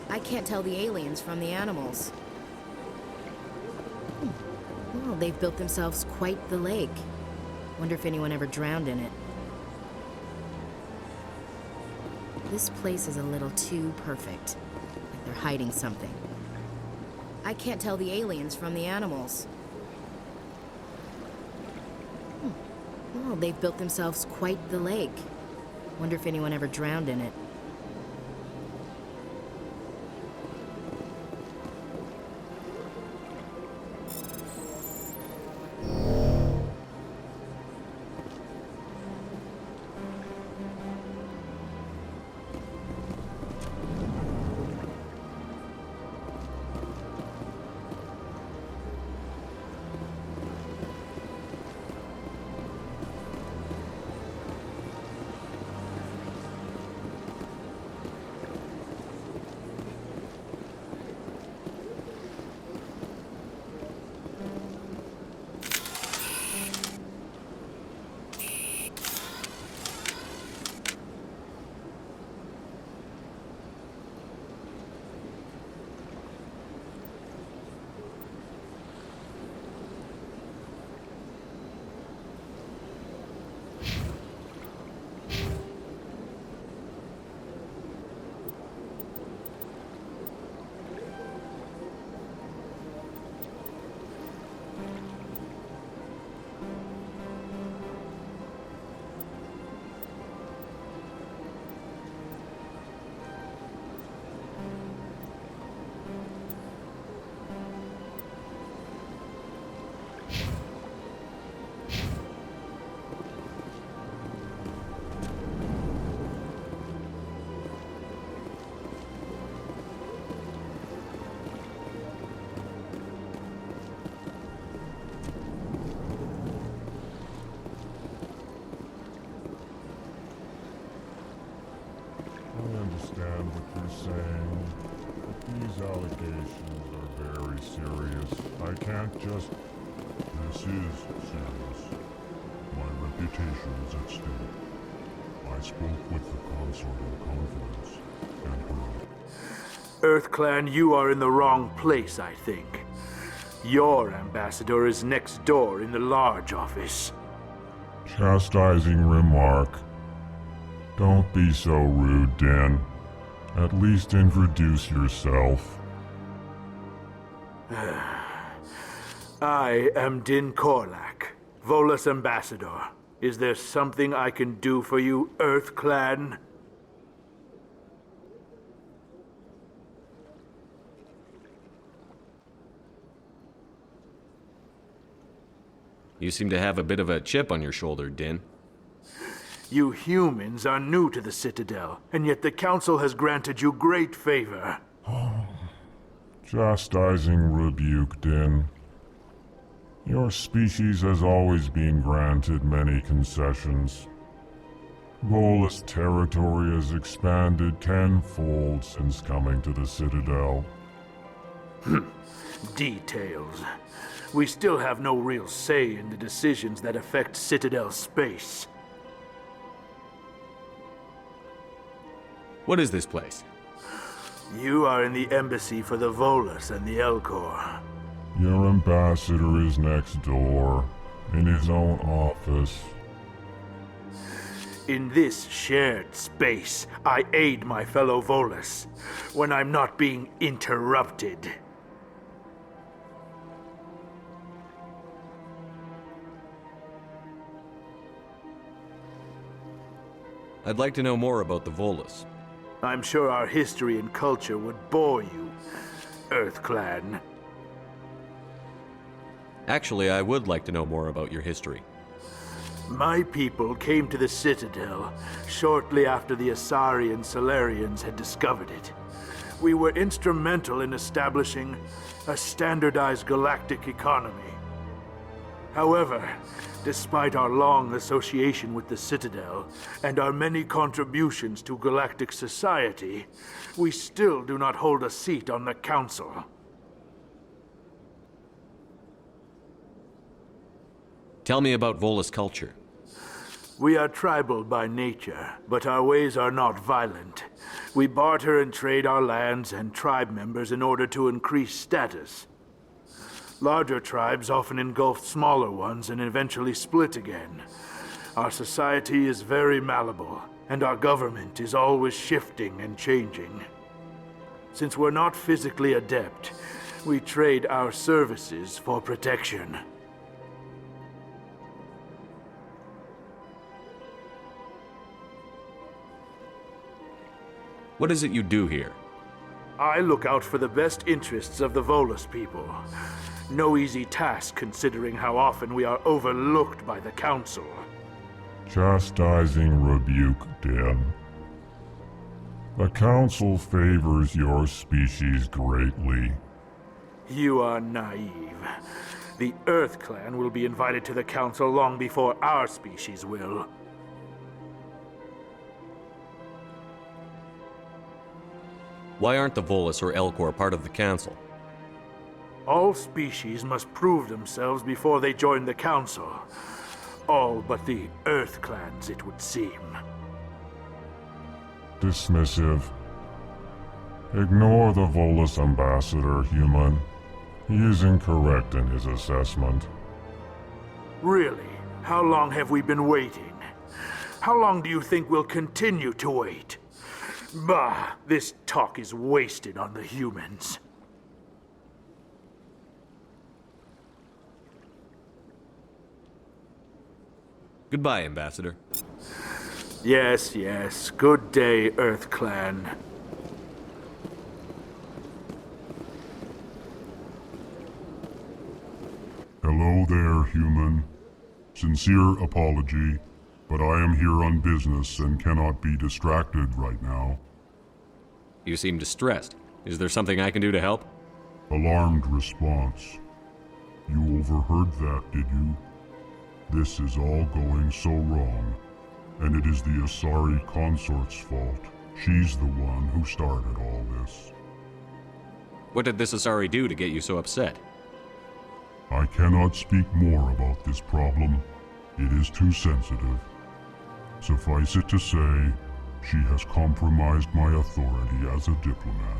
I can't tell the aliens from the animals. Well, they've built themselves quite the lake. Wonder if anyone ever drowned in it. This place is a little too perfect. Like they're hiding something. I can't tell the aliens from the animals. Well, they've built themselves quite the lake. Wonder if anyone ever drowned in it. understand what you're saying, but these allegations are very serious. I can't just... This is serious. My reputation is at stake. I spoke with the consort in confidence, and EarthClan, you are in the wrong place, I think. Your ambassador is next door in the large office. Chastising remark. Don't be so rude, Din. At least introduce yourself. I am Din Korlak, Volus ambassador. Is there something I can do for you, EarthClan? You seem to have a bit of a chip on your shoulder, Din. You humans are new to the Citadel, and yet the Council has granted you great favor. Chastising rebuke, Din. Your species has always been granted many concessions. Volus territory has expanded tenfold since coming to the Citadel. Details. We still have no real say in the decisions that affect Citadel space. What is this place? You are in the embassy for the Volus and the Elcor. Your ambassador is next door, in his own office. In this shared space, I aid my fellow Volus when I'm not being interrupted. I'd like to know more about the Volus. I'm sure our history and culture would bore you, EarthClan. Actually, I would like to know more about your history. My people came to the Citadel shortly after the Asari and Solarians had discovered it. We were instrumental in establishing a standardized galactic economy. However, despite our long association with the Citadel and our many contributions to galactic society, we still do not hold a seat on the Council. Tell me about Volus culture. We are tribal by nature, but our ways are not violent. We barter and trade our lands and tribe members in order to increase status. Larger tribes often engulf smaller ones and eventually split again. Our society is very malleable, and our government is always shifting and changing. Since we're not physically adept, we trade our services for protection. What is it you do here? I look out for the best interests of the Volus people. No easy task considering how often we are overlooked by the Council. Chastising rebuke, Dan. The Council favors your species greatly. You are naive. The Earth Clan will be invited to the Council long before our species will. Why aren't the Volus or Elcor part of the Council? All species must prove themselves before they join the Council. All but the Earth Clans, it would seem. Dismissive. Ignore the Volus ambassador, human. He is incorrect in his assessment. Really? How long have we been waiting? How long do you think we'll continue to wait? Bah, this talk is wasted on the humans. Goodbye, Ambassador. Yes, yes. Good day, Earth Clan. Hello there, human. Sincere apology, but I am here on business and cannot be distracted right now. You seem distressed. Is there something I can do to help? Alarmed response. You overheard that, did you? This is all going so wrong, and it is the Asari consort's fault. She's the one who started all this. What did this Asari do to get you so upset? I cannot speak more about this problem. It is too sensitive. Suffice it to say, she has compromised my authority as a diplomat.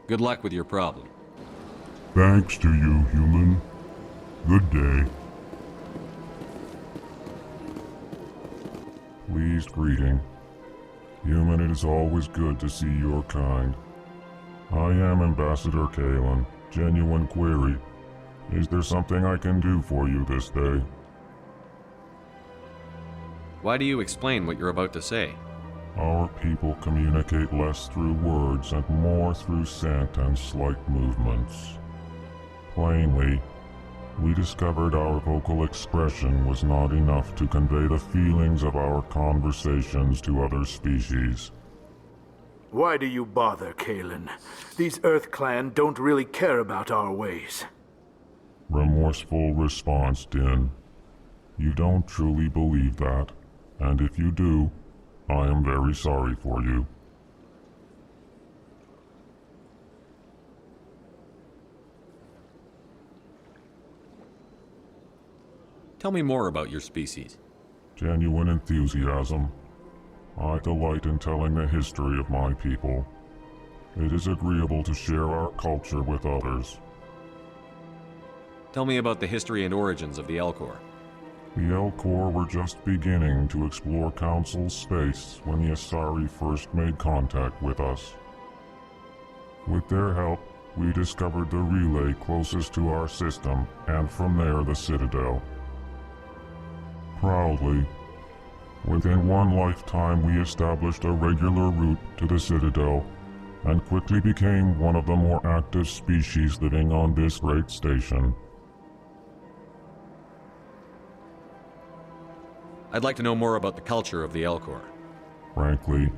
Good luck with your problem. Thanks to you, human. Good day. Pleased greeting. Human, it is always good to see your kind. I am Ambassador Kalen. Genuine query. Is there something I can do for you this day? Why do you explain what you're about to say? Our people communicate less through words and more through scent and slight movements. Plainly, we discovered our vocal expression was not enough to convey the feelings of our conversations to other species. Why do you bother, Kalen? These Earth Clan don't really care about our ways. Remorseful response, Din. You don't truly believe that, and if you do, I am very sorry for you. Tell me more about your species. Genuine enthusiasm. I delight in telling the history of my people. It is agreeable to share our culture with others. Tell me about the history and origins of the Elcor. The Elcor were just beginning to explore Council space when the Asari first made contact with us. With their help, we discovered the relay closest to our system, and from there the Citadel. Proudly, within one lifetime we established a regular route to the Citadel, and quickly became one of the more active species living on this great station. I'd like to know more about the culture of the Elcor. Frankly,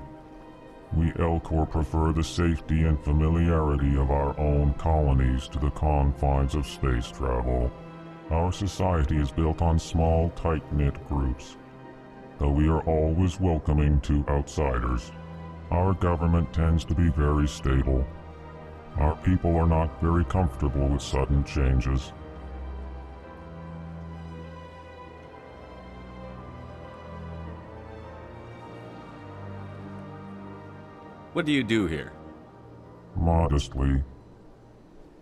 we Elcor prefer the safety and familiarity of our own colonies to the confines of space travel. Our society is built on small, tight-knit groups, though we are always welcoming to outsiders. Our government tends to be very stable. Our people are not very comfortable with sudden changes. What do you do here? Modestly,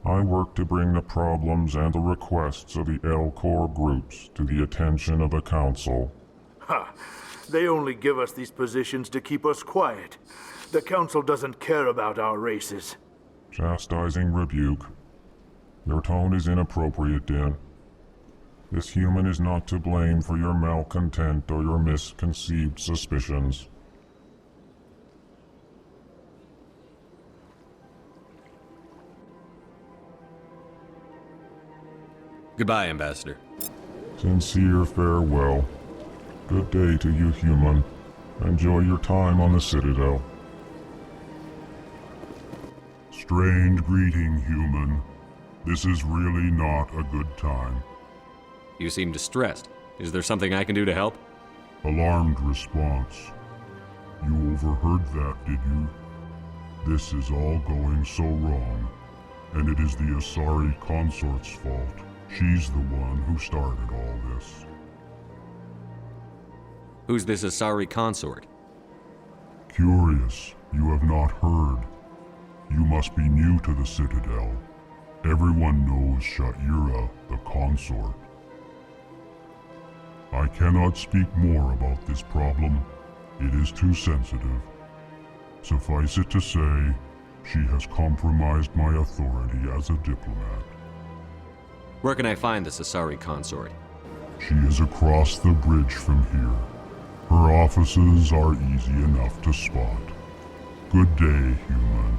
I work to bring the problems and the requests of the L-Corps groups to the attention of the Council. Ha! They only give us these positions to keep us quiet. The Council doesn't care about our races. Chastising rebuke. Your tone is inappropriate, Din. This human is not to blame for your malcontent or your misconceived suspicions. Goodbye, Ambassador. Sincere farewell. Good day to you, human. Enjoy your time on the Citadel. Strange greeting, human. This is really not a good time. You seem distressed. Is there something I can do to help? Alarmed response. You overheard that, did you? This is all going so wrong, and it is the Asari consort's fault. She's the one who started all this. Who's this Asari consort? Curious, you have not heard. You must be new to the Citadel. Everyone knows Sha'ira, the consort. I cannot speak more about this problem. It is too sensitive. Suffice it to say, she has compromised my authority as a diplomat. Where can I find this Asari consort? She is across the bridge from here. Her offices are easy enough to spot. Good day, human.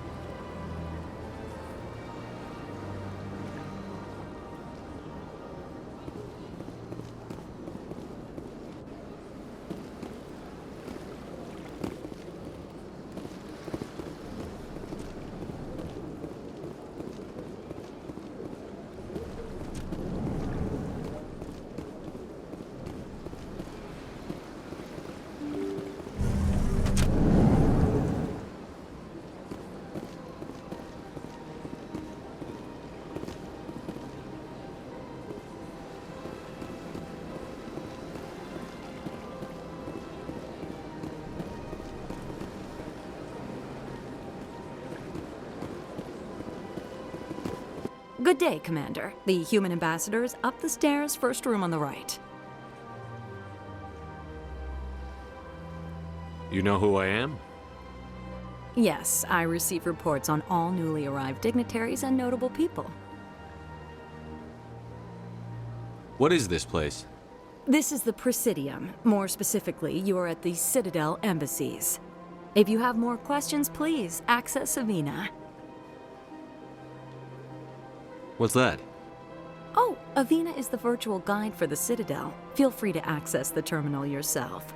Good day, Commander. The human ambassador is up the stairs, first room on the right. You know who I am? Yes, I receive reports on all newly arrived dignitaries and notable people. What is this place? This is the Presidium. More specifically, you are at the Citadel embassies. If you have more questions, please access Avina. What's that? Oh, Avina is the virtual guide for the Citadel. Feel free to access the terminal yourself.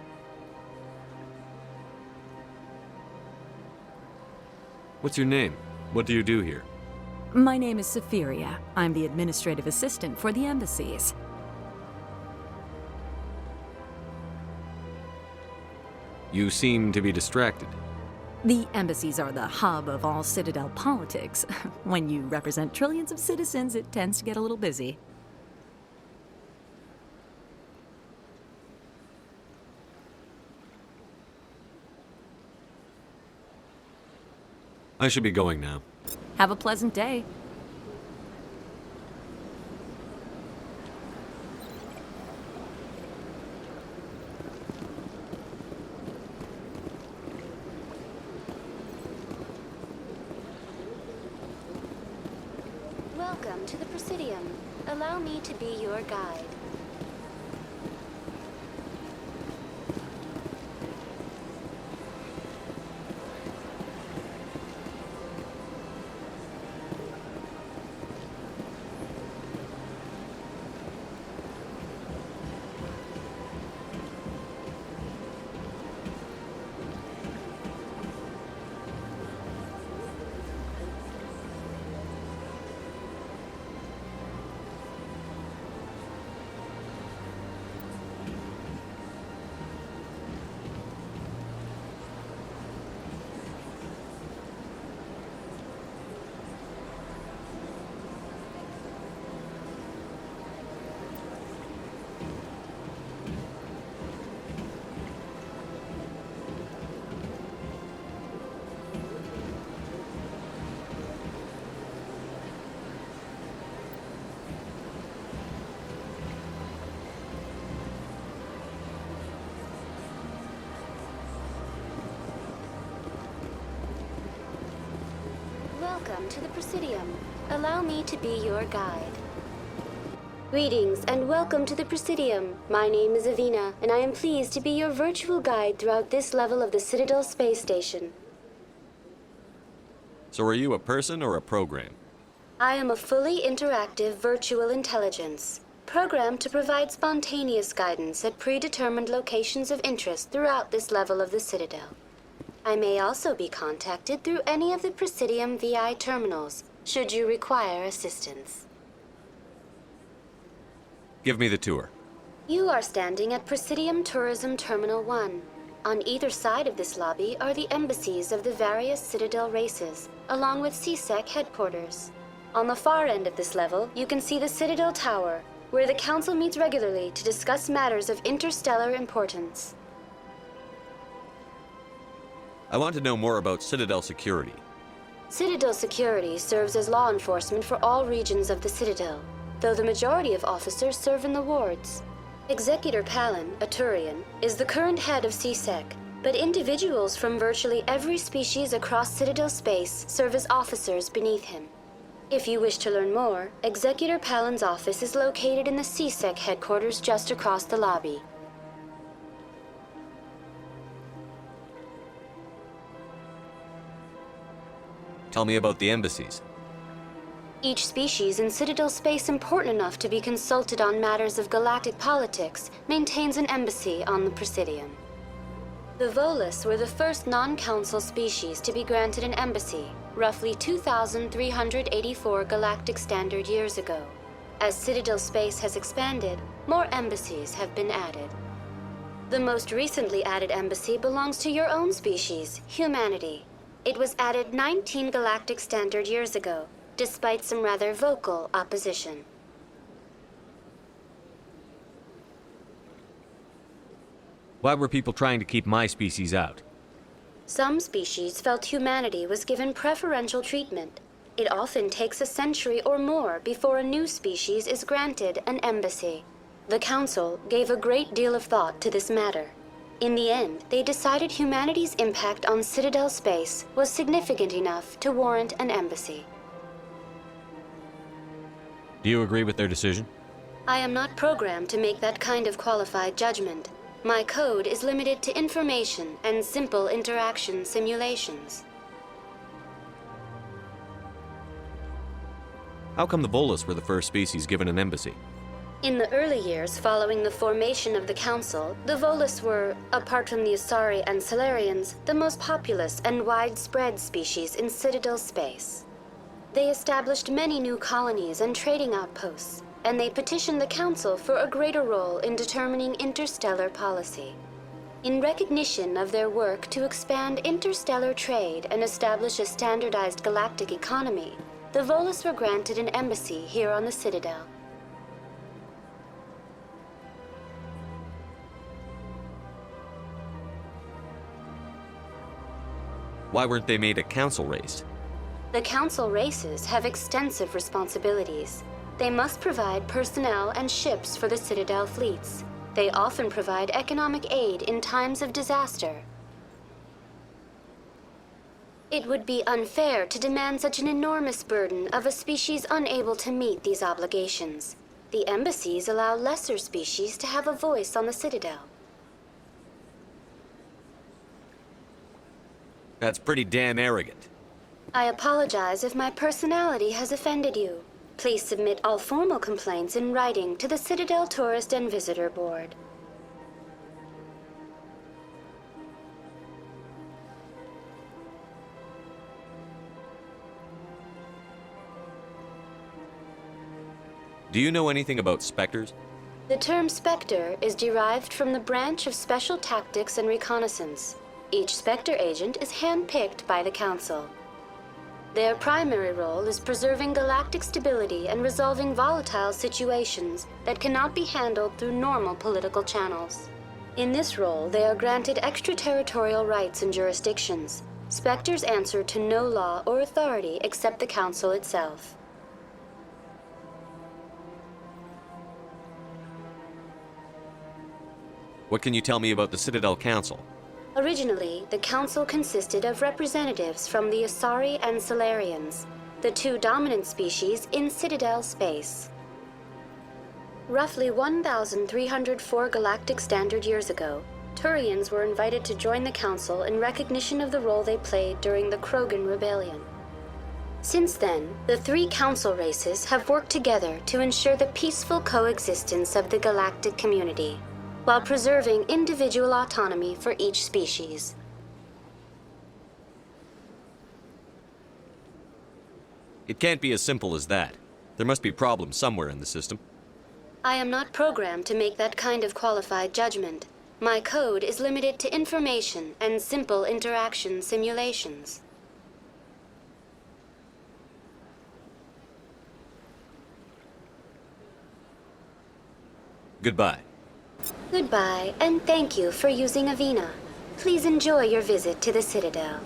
What's your name? What do you do here? My name is Safiria. I'm the administrative assistant for the embassies. You seem to be distracted. The embassies are the hub of all Citadel politics. When you represent trillions of citizens, it tends to get a little busy. I should be going now. Have a pleasant day. Welcome to the Presidium. Allow me to be your guide. welcome to the Presidium. Allow me to be your guide. Greetings and welcome to the Presidium. My name is Avina, and I am pleased to be your virtual guide throughout this level of the Citadel Space Station. So are you a person or a program? I am a fully interactive virtual intelligence, programmed to provide spontaneous guidance at predetermined locations of interest throughout this level of the Citadel. I may also be contacted through any of the Presidium VI terminals, should you require assistance. Give me the tour. You are standing at Presidium Tourism Terminal 1. On either side of this lobby are the embassies of the various Citadel races, along with CSEC headquarters. On the far end of this level, you can see the Citadel Tower, where the Council meets regularly to discuss matters of interstellar importance. I want to know more about Citadel security. Citadel security serves as law enforcement for all regions of the Citadel, though the majority of officers serve in the wards. Executor Palin, a Turian, is the current head of CSEC, but individuals from virtually every species across Citadel space serve as officers beneath him. If you wish to learn more, Executor Palin's office is located in the CSEC headquarters just across the lobby. Tell me about the embassies. Each species in Citadel space important enough to be consulted on matters of galactic politics maintains an embassy on the Presidium. The Volus were the first non-council species to be granted an embassy, roughly 2,384 galactic standard years ago. As Citadel space has expanded, more embassies have been added. The most recently added embassy belongs to your own species, humanity. It was added 19 galactic standard years ago, despite some rather vocal opposition. Why were people trying to keep my species out? Some species felt humanity was given preferential treatment. It often takes a century or more before a new species is granted an embassy. The Council gave a great deal of thought to this matter. In the end, they decided humanity's impact on Citadel space was significant enough to warrant an embassy. Do you agree with their decision? I am not programmed to make that kind of qualified judgment. My code is limited to information and simple interaction simulations. How come the Volus were the first species given an embassy? In the early years following the formation of the Council, the Volus were, apart from the Asari and Solarians, the most populous and widespread species in Citadel space. They established many new colonies and trading outposts, and they petitioned the Council for a greater role in determining interstellar policy. In recognition of their work to expand interstellar trade and establish a standardized galactic economy, the Volus were granted an embassy here on the Citadel. Why weren't they made a council race? The Council races have extensive responsibilities. They must provide personnel and ships for the Citadel fleets. They often provide economic aid in times of disaster. It would be unfair to demand such an enormous burden of a species unable to meet these obligations. The embassies allow lesser species to have a voice on the Citadel. That's pretty damn arrogant. I apologize if my personality has offended you. Please submit all formal complaints in writing to the Citadel Tourist and Visitor Board. Do you know anything about specters? The term Spectre is derived from the branch of Special Tactics and Reconnaissance. Each Spectre agent is hand-picked by the Council. Their primary role is preserving galactic stability and resolving volatile situations that cannot be handled through normal political channels. In this role, they are granted extraterritorial rights and jurisdictions. Spectres answer to no law or authority except the Council itself. What can you tell me about the Citadel Council? Originally, the Council consisted of representatives from the Asari and Solarians. the two dominant species in Citadel space. Roughly 1,304 galactic standard years ago, Turians were invited to join the Council in recognition of the role they played during the Krogan Rebellion. Since then, the three Council races have worked together to ensure the peaceful coexistence of the galactic community, while preserving individual autonomy for each species. It can't be as simple as that. There must be problems somewhere in the system. I am not programmed to make that kind of qualified judgment. My code is limited to information and simple interaction simulations. Goodbye. Goodbye, and thank you for using Avina. Please enjoy your visit to the Citadel.